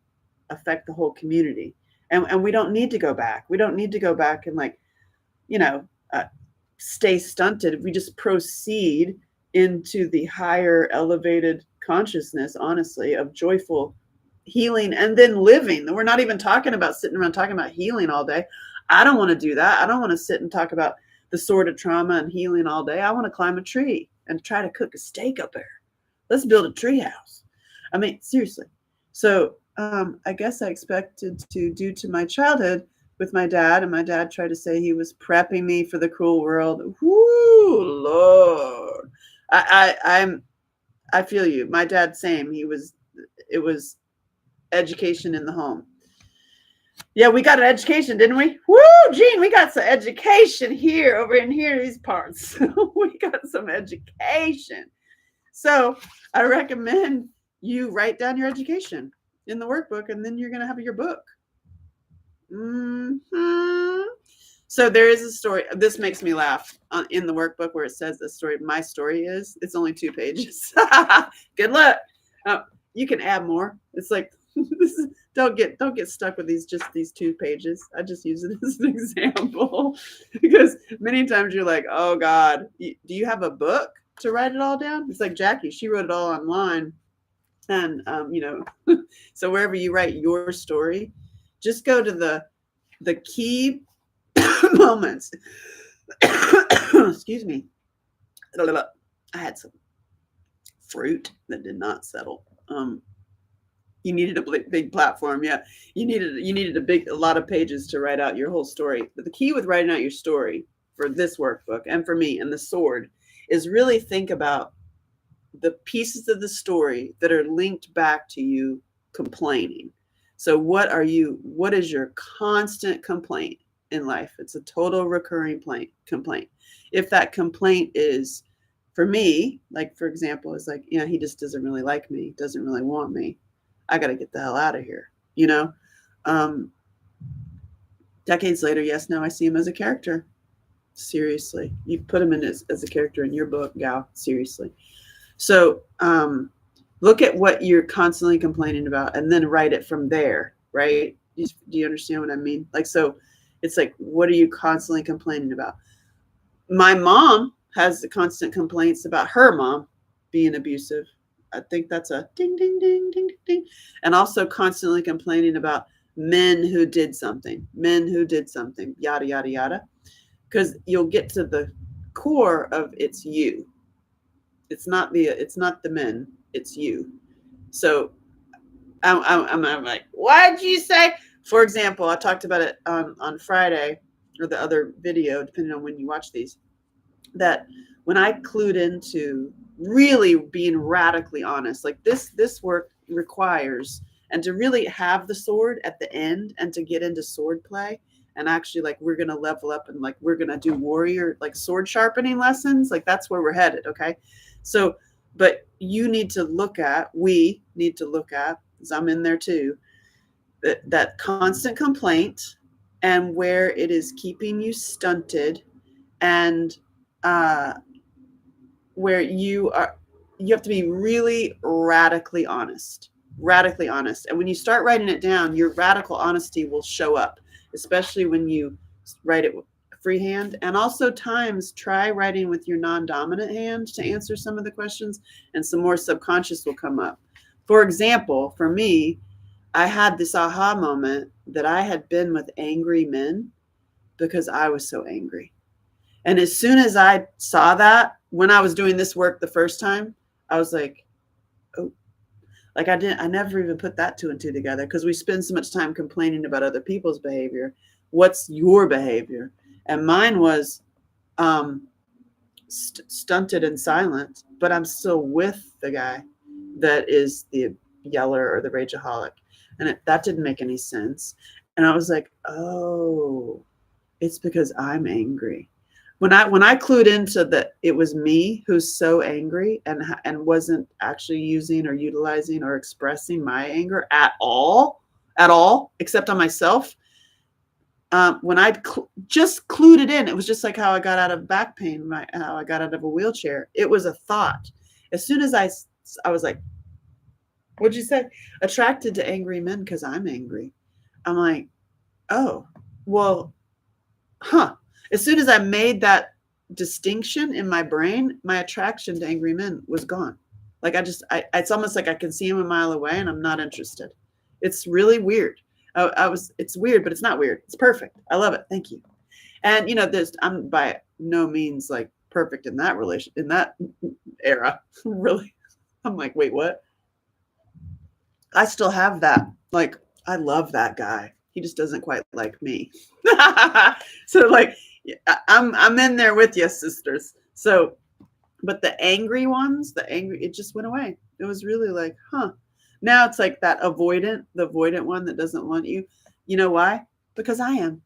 affect the whole community. And we don't need to go back. We don't need to go back and like, stay stunted. We just proceed into the higher elevated consciousness, honestly, of joyful healing and then living. We're not even talking about sitting around talking about healing all day. I don't want to do that. I don't want to sit and talk about the sword of trauma and healing all day. I want to climb a tree and try to cook a steak up there. Let's build a tree house. I mean, seriously. So I guess I expected to, due to my childhood with my dad, and my dad tried to say he was prepping me for the cruel world. Whoo, Lord. I feel you. My dad, same. It was education in the home. Yeah, we got an education, didn't we? Woo, Gene, we got some education here, over in here, these parts. We got some education. So I recommend you write down your education in the workbook, and then you're going to have your book. Mm-hmm. So there is a story. This makes me laugh in the workbook where it says the story. My story is, it's only 2 pages. Good luck. You can add more. It's like, don't get stuck with these 2 pages. I just use it as an example because many times you're like, oh God, do you have a book to write it all down? It's like Jackie, she wrote it all online. And, so wherever you write your story, just go to the key moments, excuse me, I had some fruit that did not settle. You needed a big platform. Yeah, you needed a lot of pages to write out your whole story. But the key with writing out your story for this workbook and for me and the sword is really think about the pieces of the story that are linked back to you complaining. So what is your constant complaint in life? It's a total recurring complaint. If that complaint is, for me, like for example, is like, he just doesn't really like me, doesn't really want me. I got to get the hell out of here. Um, Decades later, yes, now I see him as a character. Seriously, you put him in as a character in your book, gal. Seriously. So look at what you're constantly complaining about and then write it from there, right? Do you understand what I mean? Like, so it's like, what are you constantly complaining about? My mom has the constant complaints about her mom being abusive. I think that's a ding, ding, ding, ding, ding, ding. And also constantly complaining about men who did something, yada, yada, yada. Because you'll get to the core of it's you. It's not the men, it's you. So I'm like, why'd you say? For example, I talked about it on Friday or the other video, depending on when you watch these, that when I clued into really being radically honest, like this work requires, and to really have the sword at the end and to get into sword play and actually like we're going to level up and like we're going to do warrior like sword sharpening lessons, like that's where we're headed. Okay. So, but we need to look at, because I'm in there too, that constant complaint and where it is keeping you stunted, and where you have to be really radically honest. And when you start writing it down, your radical honesty will show up, especially when you write it freehand. And also times try writing with your non-dominant hand to answer some of the questions, and some more subconscious will come up. For example, for me, I had this aha moment that I had been with angry men because I was so angry. And as soon as I saw that, when I was doing this work the first time, I was like, oh, like I never even put that two and two together, because we spend so much time complaining about other people's behavior. What's your behavior? And mine was stunted and silent, but I'm still with the guy that is the yeller or the rageaholic. And that didn't make any sense. And I was like, oh, it's because I'm angry. When I clued into that it was me who's so angry and wasn't actually using or utilizing or expressing my anger at all, except on myself. When I just clued it in, it was just like how I got out of back pain, how I got out of a wheelchair. It was a thought. As soon as I was like, what'd you say? Attracted to angry men because I'm angry. I'm like, oh, well, huh. As soon as I made that distinction in my brain, my attraction to angry men was gone. Like it's almost like I can see him a mile away and I'm not interested. It's really weird. It's weird, but it's not weird. It's perfect. I love it. Thank you. And I'm by no means like perfect in that in that era. Really. I'm like, wait, what? I still have that. Like, I love that guy. He just doesn't quite like me. So like, I'm in there with you, sisters. So, but the angry ones, it just went away. It was really like, huh. Now it's like the avoidant one that doesn't want you. You know why? Because I am.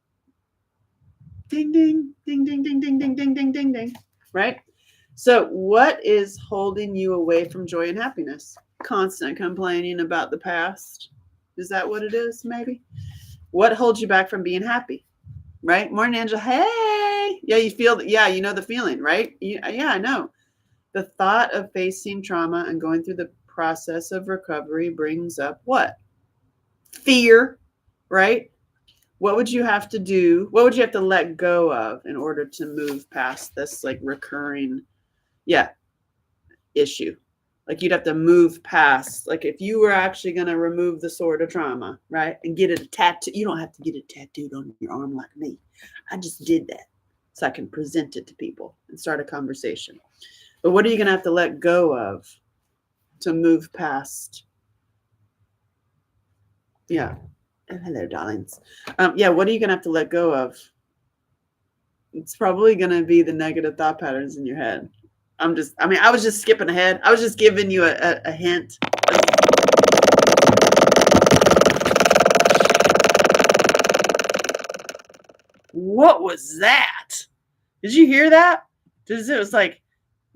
Ding, ding, ding, ding, ding, ding, ding, ding, ding, ding, ding. Right? So what is holding you away from joy and happiness? Constant complaining about the past. Is that what it is? Maybe. What holds you back from being happy? Right? Morning, Angela. Hey. Yeah, you feel, yeah, you know the feeling, right? Yeah, I know. The thought of facing trauma and going through the process of recovery brings up what? Fear, right? What would you have to do? What would you have to let go of in order to move past this like recurring, issue? Like you'd have to move past, like if you were actually going to remove the sword of trauma, right? And get it a tattoo. You don't have to get it tattooed on your arm like me. I just did that. so I can present it to people and start a conversation. But what are you going to have to let go of to move past? Yeah. Hello, darlings. Yeah, what are you going to have to let go of? It's probably going to be the negative thought patterns in your head. I was just skipping ahead. I was just giving you a hint. What was that? Did you hear that? It was like,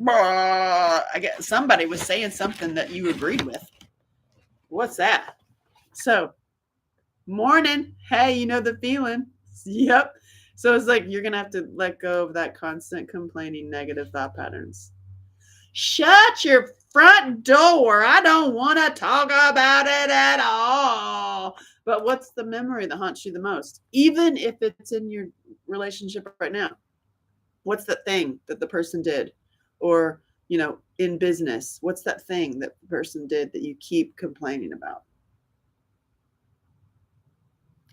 I guess somebody was saying something that you agreed with. What's that? So, morning. Hey, you know the feeling. Yep. So it's like you're going to have to let go of that constant complaining, negative thought patterns. Shut your front door. I don't want to talk about it at all. But what's the memory that haunts you the most? Even if it's in your relationship right now. What's that thing that the person did? Or, in business, what's that thing that the person did that you keep complaining about?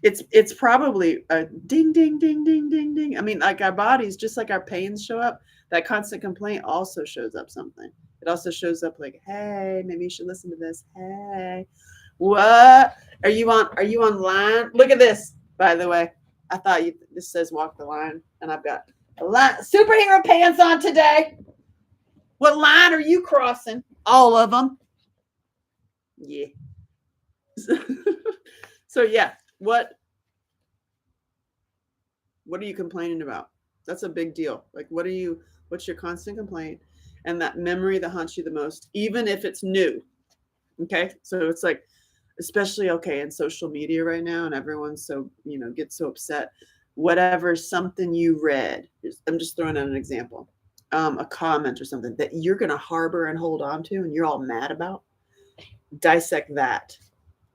It's probably a ding, ding, ding, ding, ding, ding. I mean, like our bodies, just like our pains show up, that constant complaint also shows up something. It also shows up like, hey, maybe you should listen to this. Hey, what? Are you online? Look at this, by the way. I thought this says walk the line, and I've got a line, superhero pants on today. What line are you crossing? All of them. Yeah. So yeah, what are you complaining about? That's a big deal. Like, what's your constant complaint and that memory that haunts you the most, even if it's new? Okay. So it's like, especially, okay, in social media right now, and everyone's so, gets so upset. Whatever, something you read, I'm just throwing out an example, a comment or something that you're going to harbor and hold on to and you're all mad about. Dissect that.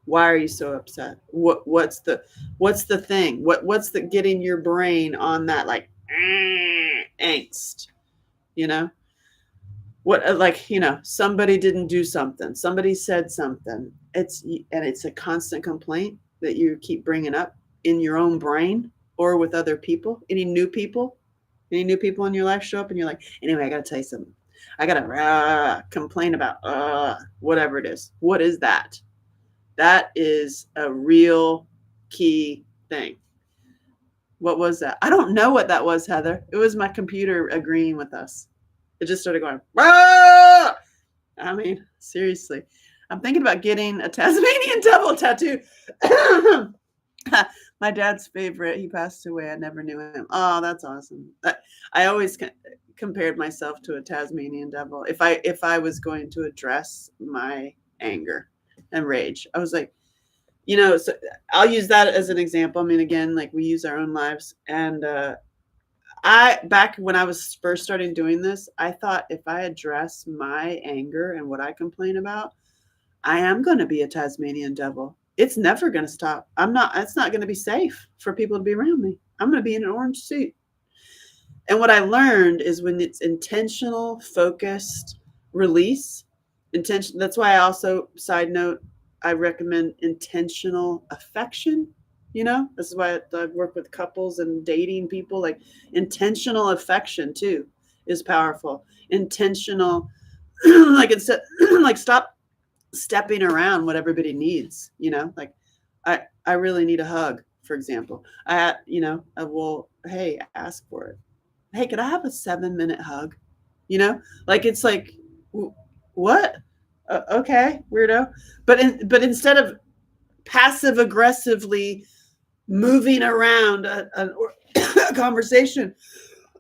Why are you so upset? What's the thing? What's the getting your brain on that, like, angst? Somebody didn't do something. Somebody said something. It's a constant complaint that you keep bringing up in your own brain or with other people. Any new people in your life show up and you're like, anyway, I got to tell you something. I got to complain about whatever it is. What is that? That is a real key thing. What was that? I don't know what that was, Heather. It was my computer agreeing with us. It just started going, ah! I mean, seriously. I'm thinking about getting a Tasmanian devil tattoo. My dad's favorite. He passed away. I never knew him. Oh, that's awesome. I always compared myself to a Tasmanian devil. If I was going to address my anger and rage, I was like, so I'll use that as an example. I mean, again, like we use our own lives. And back when I was first starting doing this, I thought if I address my anger and what I complain about, I am going to be a Tasmanian devil. It's never going to stop. It's not going to be safe for people to be around me. I'm going to be in an orange suit. And what I learned is when it's intentional, focused release, that's why I also, side note, I recommend intentional affection. This is why I work with couples and dating people. Like, intentional affection too is powerful. Intentional, like, instead, like, stop stepping around what everybody needs. Like, I really need a hug, for example. I will, hey, ask for it. Hey, could I have a 7-minute hug? Like, it's like, what? Okay, weirdo. But instead of passive aggressively moving around a conversation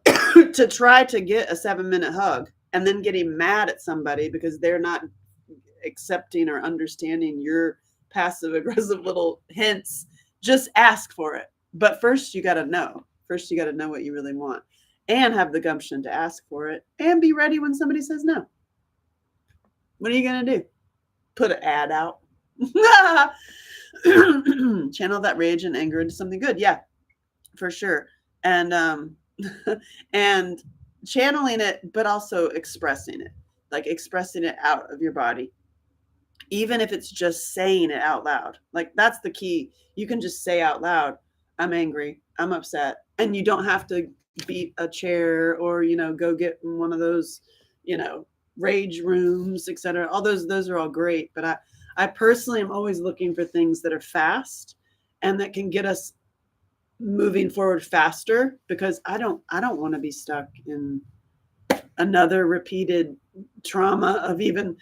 to try to get a 7-minute hug and then getting mad at somebody because they're not accepting or understanding your passive aggressive little hints, just ask for it. But first you got to know what you really want and have the gumption to ask for it and be ready when somebody says no. What are you going to do? Put an ad out? Channel that rage and anger into something good. Yeah, for sure. And and channeling it, but also expressing it, like expressing it out of your body, even if it's just saying it out loud. Like, that's the key. You can just say out loud, I'm angry, I'm upset, and you don't have to beat a chair, or go get in one of those, rage rooms, etc. All those are all great, but I personally am always looking for things that are fast and that can get us moving forward faster, because I don't want to be stuck in another repeated trauma of even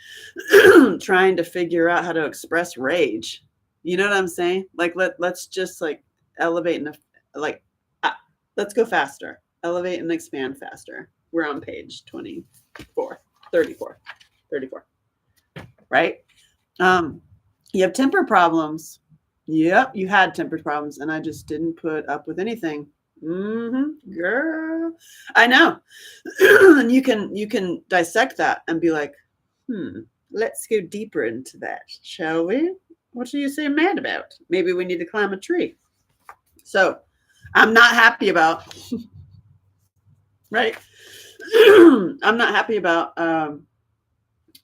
trying to figure out how to express rage. You know what I'm saying? Like let's just like elevate and like let's go faster. Elevate and expand faster. We're on page 24, 34, 34. Right? You have temper problems. Yep, you had temper problems, and I just didn't put up with anything. Girl, I know. And you can dissect that and be like, let's go deeper into that, shall we? What are you so mad about? Maybe we need to climb a tree. So I'm not happy about right. I'm not happy about a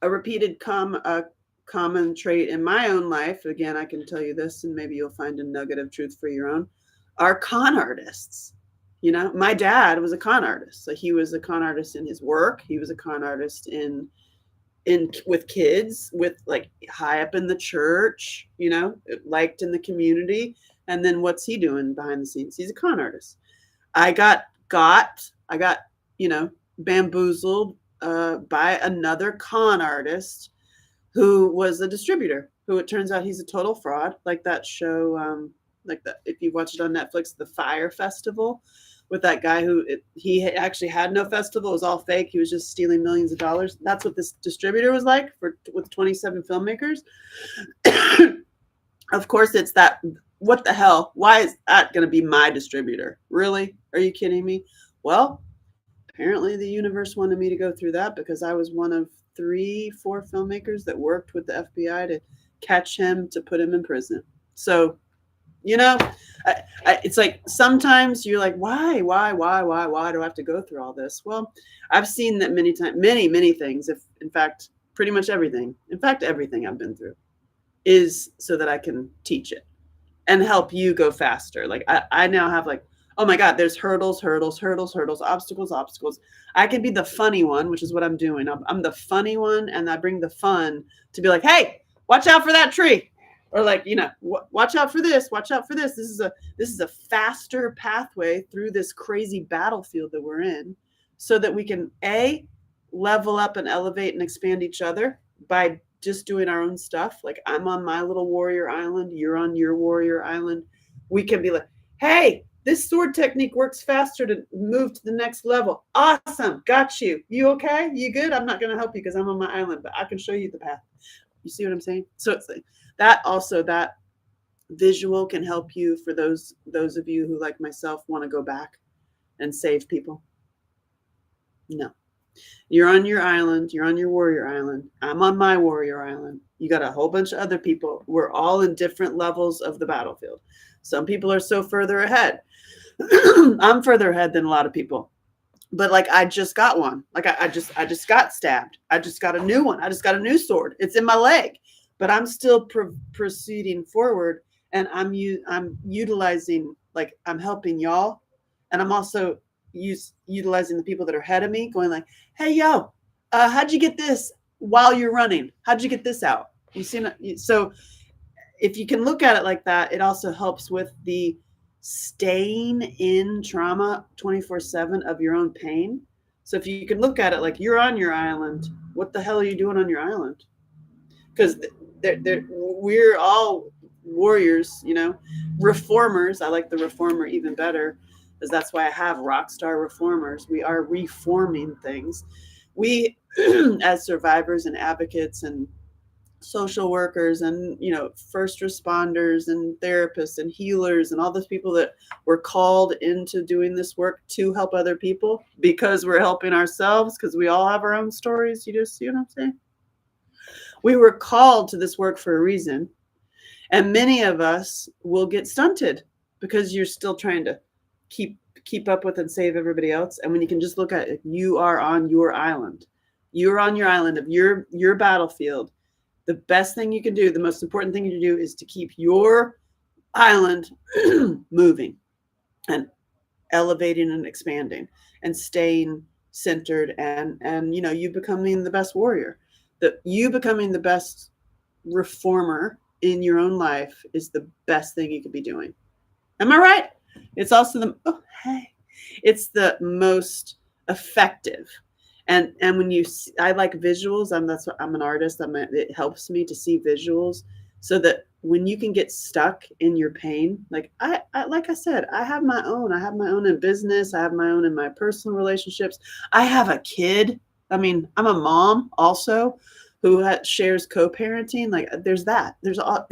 repeated common trait in my own life. Again, I can tell you this, and maybe you'll find a nugget of truth for your own. Are con artists. My dad was a con artist. So he was a con artist in his work. He was a con artist in with kids, with like high up in the church, liked in the community. And then what's he doing behind the scenes? He's a con artist. I got bamboozled by another con artist who was a distributor, who it turns out he's a total fraud. Like that show, if you watch it on Netflix, the Fire Festival, with that guy he actually had no festival. It was all fake. He was just stealing millions of dollars. That's what this distributor was like with 27 filmmakers. Of course, it's that. What the hell? Why is that going to be my distributor? Really? Are you kidding me? Well, apparently the universe wanted me to go through that, because I was one of 3-4 filmmakers that worked with the FBI to catch him, to put him in prison. So, it's like sometimes you're like, why do I have to go through all this? Well, I've seen that many times, many things. If in fact, pretty much everything. In fact, everything I've been through is so that I can teach it and help you go faster. Like I now have like, oh my God, there's hurdles, obstacles. I can be the funny one, which is what I'm doing. I'm the funny one, and I bring the fun to be like, hey, watch out for that tree. Or like, watch out for this, watch out for this. This is a faster pathway through this crazy battlefield that we're in, so that we can level up and elevate and expand each other by just doing our own stuff. Like I'm on my little warrior island, you're on your warrior island. We can be like, hey, this sword technique works faster to move to the next level. Awesome. Got you. You okay? You good? I'm not going to help you because I'm on my island, but I can show you the path. You see what I'm saying? So it's like that visual can help you for those of you who, like myself, want to go back and save people. No. You're on your island. You're on your warrior island. I'm on my warrior island. You got a whole bunch of other people. We're all in different levels of the battlefild. Some people are so further ahead. I'm further ahead than a lot of people. But like I just got one. Like I just got stabbed. I just got a new one. I just got a new sword. It's in my leg. But I'm still proceeding forward, and I'm utilizing, like I'm helping y'all, and I'm also utilizing the people that are ahead of me, going like, hey, yo, how'd you get this while you're running? How'd you get this out? You see? So if you can look at it like that, it also helps with the staying in trauma 24/7 of your own pain. So if you can look at it like you're on your island, what the hell are you doing on your island? Because we're all warriors, reformers. I like the reformer even better, because that's why I have rock star reformers. We are reforming things. We, as survivors and advocates and social workers and, first responders and therapists and healers and all those people that were called into doing this work to help other people, because we're helping ourselves, because we all have our own stories. You just see what I'm saying? We were called to this work for a reason. And many of us will get stunted because you're still trying to keep up with and save everybody else. And when you can just look at it, you are on your island. You're on your island of your battlefield. The best thing you can do, the most important thing you can do, is to keep your island moving. And elevating and expanding and staying centered, and you becoming the best warrior. That you becoming the best reformer in your own life is the best thing you could be doing. Am I right? It's also it's the most effective. And when you see, I like visuals. I'm an artist. It helps me to see visuals, so that when you can get stuck in your pain, like like I said, I have my own. I have my own in business. I have my own in my personal relationships. I have a kid. I mean, I'm a mom also who shares co-parenting. Like there's that. There's why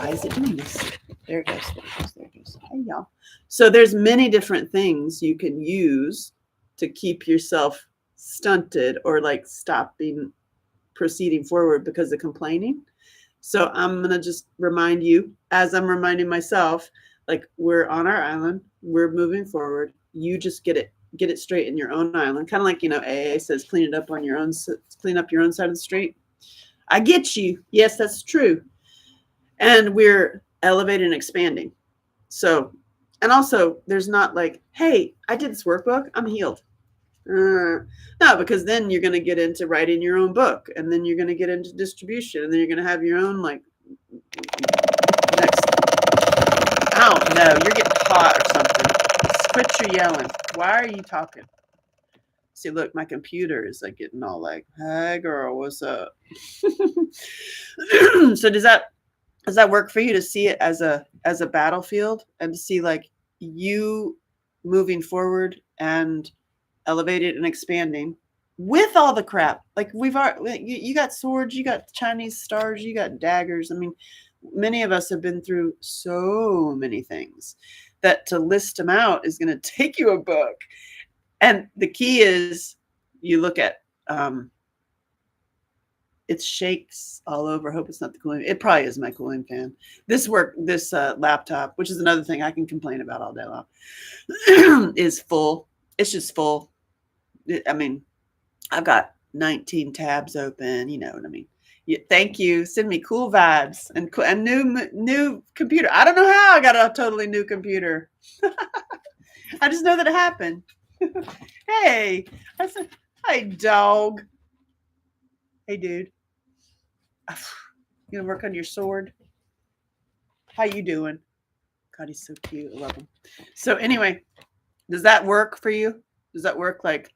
is it doing this? There it goes. There it goes. There it goes. Hey, y'all. So there's many different things you can use to keep yourself stunted or like stopping proceeding forward because of complaining. So I'm going to just remind you, as I'm reminding myself, like we're on our island, we're moving forward. You just get it straight in your own island. Kind of like, AA says, clean up your own side of the street. I get you. Yes, that's true. And we're elevating and expanding. So, and also there's not like, hey, I did this workbook, I'm healed. No, because then you're going to get into writing your own book, and then you're going to get into distribution, and then you're going to have your own like next. I don't know. You're getting hot or something. Quit your yelling. Why are you talking? See, look, my computer is like getting all like, "Hey, girl, what's up?" So does that work for you to see it as a battlefield, and to see like you moving forward and elevated and expanding with all the crap? Like you got swords, you got Chinese stars, you got daggers. I mean, many of us have been through so many things that to list them out is going to take you a book. And the key is you look at it shakes all over. I hope it's not the cooling. It probably is my cooling fan. This laptop, which is another thing I can complain about all day long, is full. It's just full. I mean, I've got 19 tabs open. You know what I mean? Thank you. Send me cool vibes and new computer. I don't know how I got a totally new computer. I just know that it happened. Hey, I said, hi, dog. Hey, dude. You gonna work on your sword? How you doing? God, he's so cute. I love him. So anyway, does that work for you? Does that work, like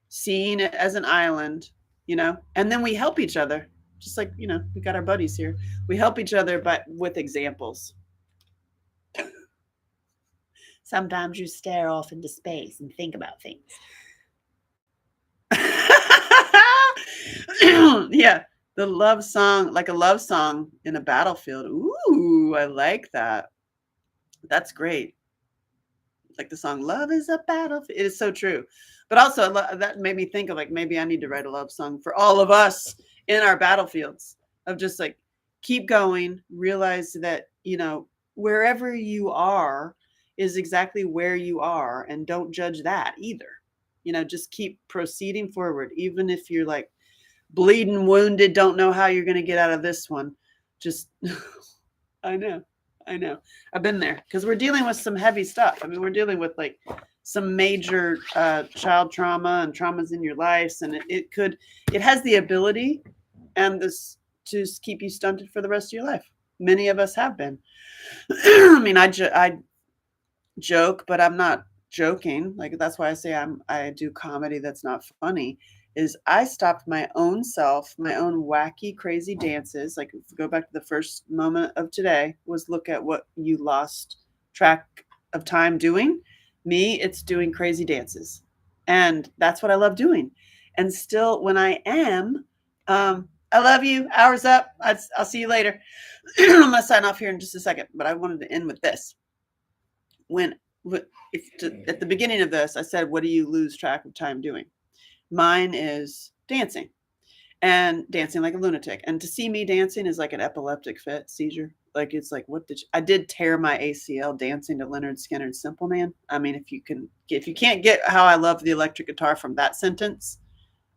seeing it as an island, and then we help each other, just like, we got our buddies here. We help each other, but with examples. Sometimes you stare off into space and think about things. Yeah, the love song, like a love song in a battlefield. Ooh, I like that. That's great. Like the song "Love is a Battlefield." It is so true. But also that made me think of like, maybe I need to write a love song for all of us in our battlefields, of just like, keep going, realize that, wherever you are is exactly where you are, and don't judge that either. Just keep proceeding forward, even if you're like bleeding, wounded, don't know how you're going to get out of this one. Just, I know. I've been there, because we're dealing with some heavy stuff. I mean, we're dealing with like some major child trauma and traumas in your lives, and it has the ability and this to keep you stunted for the rest of your life. Many of us have been. I mean, I joke, but I'm not joking. Like, that's why I say I do comedy that's not funny. Is I stopped my own self, my own wacky, crazy dances. Like, go back to the first moment of today, was look at what you lost track of time doing. Me, it's doing crazy dances. And that's what I love doing. And still, when I am, I love you. Hour's up. I'll see you later. I'm going to sign off here in just a second, but I wanted to end with this. At the beginning of this, I said, what do you lose track of time doing? Mine is dancing, and dancing like a lunatic. And to see me dancing is like an epileptic fit seizure. Like, it's like, I did tear my ACL dancing to Leonard Skinner's Simple Man. I mean, if you can't get how I love the electric guitar from that sentence,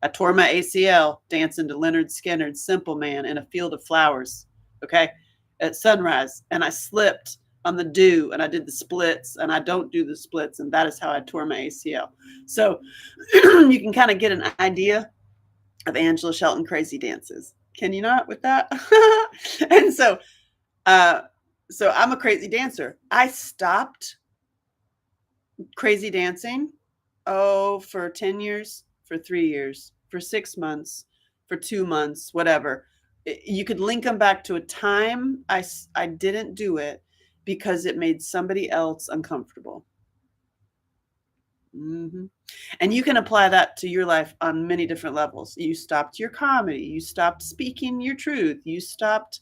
I tore my ACL dancing to Leonard Skinner's Simple Man in a field of flowers. Okay. At sunrise. And I slipped on the do, and I did the splits, and I don't do the splits, and that is how I tore my ACL. So you can kind of get an idea of Angela Shelton crazy dances. Can you not with that? And uh, so I'm a crazy dancer. I stopped crazy dancing, for 10 years, for 3 years, for 6 months, for 2 months, whatever. You could link them back to a time I didn't do it because it made somebody else uncomfortable. hmm And you can apply that to your life on many different levels. You stopped your comedy, you stopped speaking your truth, you stopped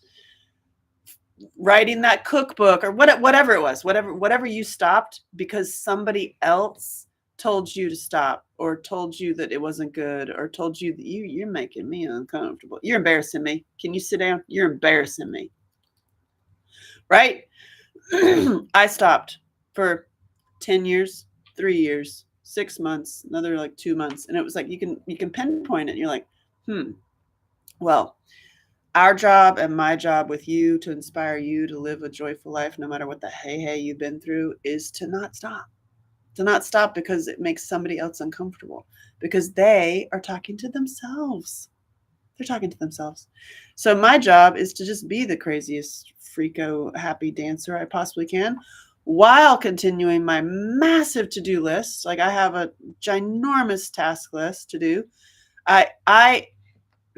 writing that cookbook, or whatever it was, whatever you stopped because somebody else told you to stop, or told you that it wasn't good, or told you that you're making me uncomfortable. You're embarrassing me. Can you sit down? You're embarrassing me. Right? I stopped for 10 years, 3 years, 6 months, another like 2 months. And it was like you can pinpoint it. And you're like, well, our job and my job with you to inspire you to live a joyful life, no matter what the hey you've been through, is to not stop. To not stop because it makes somebody else uncomfortable, because they are talking to themselves. They're talking to themselves. So my job is to just be the craziest freako happy dancer I possibly can, while continuing my massive to-do list. Like, I have a ginormous task list to do. I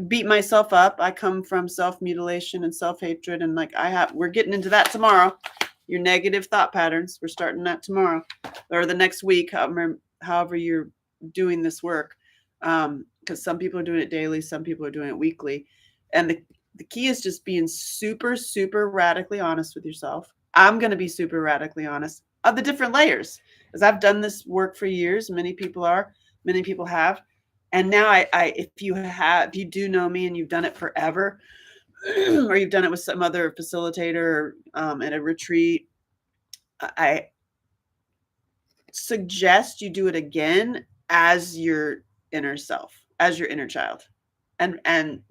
beat myself up. I come from self-mutilation and self-hatred, and like we're getting into that tomorrow. Your negative thought patterns, we're starting that tomorrow or the next week, however you're doing this work. Because some people are doing it daily, some people are doing it weekly. And the key is just being super, super radically honest with yourself. I'm going to be super radically honest of the different layers, because I've done this work for years. Many people have. And now if you do know me and you've done it forever, or you've done it with some other facilitator, at a retreat, I suggest you do it again as your inner self, as your inner child, and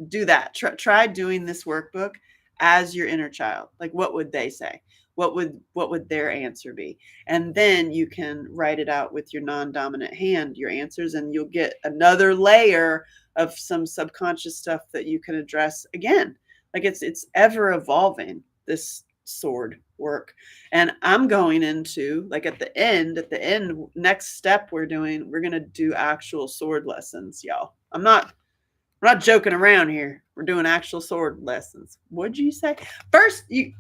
do that. Try doing this workbook as your inner child. Like, what would they say? What would their answer be? And then you can write it out with your non-dominant hand, your answers, and you'll get another layer of some subconscious stuff that you can address again. Like, it's ever evolving, this sword work. And I'm going into, like, at the end, next step we're going to do actual sword lessons, y'all. We're not joking around here. We're doing actual sword lessons. What'd you say? First, you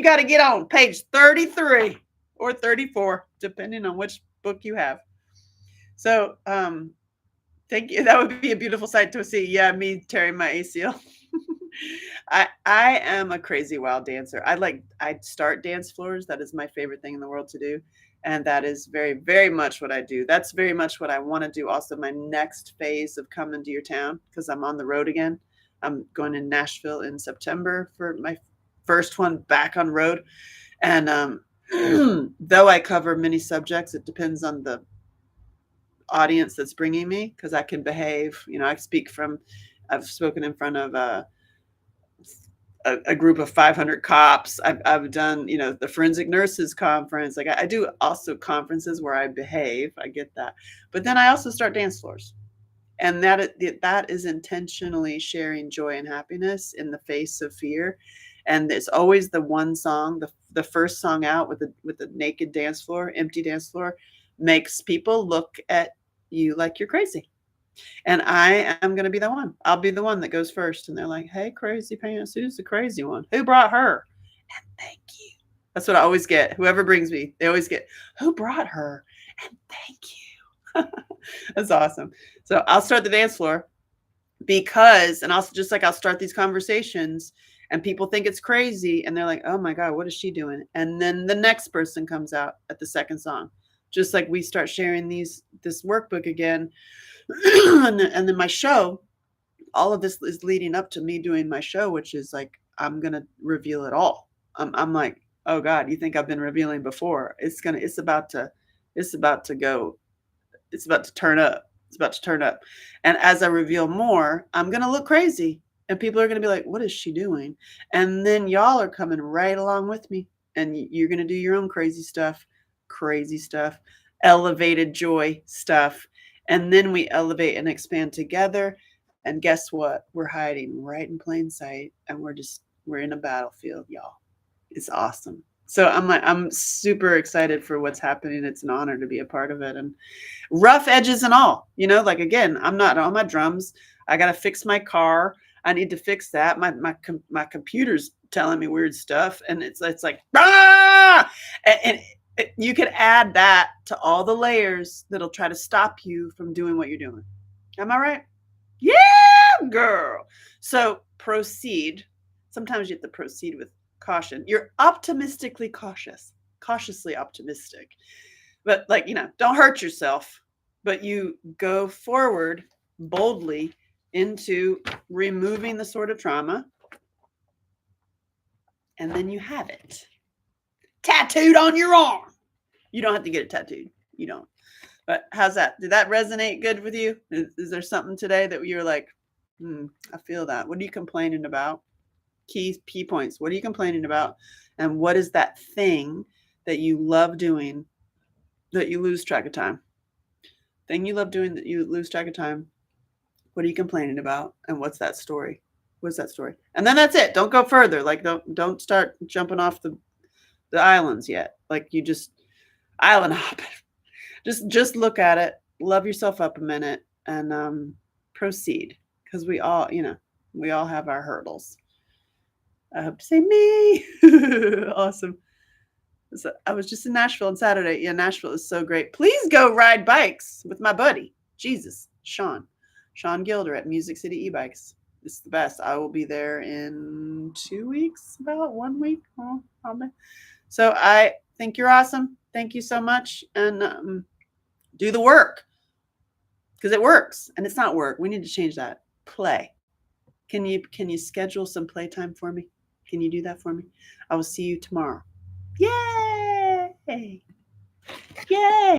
got to get on page 33 or 34, depending on which book you have. So, thank you. That would be a beautiful sight to see. Yeah, me tearing my ACL. I am a crazy wild dancer. I start dance floors. That is my favorite thing in the world to do. And that is very, very much what I do. That's very much what I want to do. Also, my next phase of coming to your town, because I'm on the road again. I'm going to Nashville in September for my first one back on road. And though I cover many subjects, it depends on the audience that's bringing me, because I can behave. I've spoken in front of a group of 500 cops. I've done, the forensic nurses conference. Like, I do also conferences where I behave. I get that. But then I also start dance floors. And that is intentionally sharing joy and happiness in the face of fear. And it's always the one song, the first song out with the naked dance floor, empty dance floor, makes people look at you like you're crazy. And I am going to be the one. I'll be the one that goes first. And they're like, hey, crazy pants, who's the crazy one? Who brought her? And thank you. That's what I always get. Whoever brings me, they always get, who brought her? And thank you. That's awesome. So I'll start the dance floor and also, just like, I'll start these conversations and people think it's crazy. And they're like, oh my God, what is she doing? And then the next person comes out at the second song. Just like we start sharing this workbook again. And then my show, all of this is leading up to me doing my show, which is like, I'm going to reveal it all. I'm like, oh God, you think I've been revealing before? It's about to go. It's about to turn up. It's about to turn up. And as I reveal more, I'm going to look crazy. And people are going to be like, what is she doing? And then y'all are coming right along with me. And you're going to do your own crazy stuff, elevated joy stuff. And then we elevate and expand together. And guess what? We're hiding right in plain sight. And we're in a battlefield, y'all. It's awesome. So I'm super excited for what's happening. It's an honor to be a part of it. And rough edges and all, like, again, I'm not on my drums. I got to fix my car. I need to fix that. My computer's telling me weird stuff, and it's like, ah! And you could add that to all the layers that'll try to stop you from doing what you're doing. Am I right? Yeah, girl. So proceed. Sometimes you have to proceed with caution. You're optimistically cautious, cautiously optimistic. But don't hurt yourself, but you go forward boldly into removing the sort of trauma, and then you have it tattooed on your arm. You don't have to get it tattooed. You don't. But how's that? Did that resonate good with you? Is there something today that you're like, I feel that? What are you complaining about? Key points. What are you complaining about? And what is that thing that you love doing that you lose track of time? Thing you love doing that you lose track of time. What are you complaining about? And what's that story? What's that story? And then that's it. Don't go further. Like, don't start jumping off the islands yet. Like, you just island hopping. Just look at it. Love yourself up a minute and proceed. Because we all have our hurdles. I hope to say me. Awesome. So I was just in Nashville on Saturday. Yeah, Nashville is so great. Please go ride bikes with my buddy, Sean Gilder at Music City E-Bikes. It's the best. I will be there in 2 weeks, about 1 week. Probably. So I think you're awesome. Thank you so much. And do the work, because it works. And it's not work. We need to change that. Play. Can you schedule some playtime for me? Can you do that for me? I will see you tomorrow. Yay! Yay!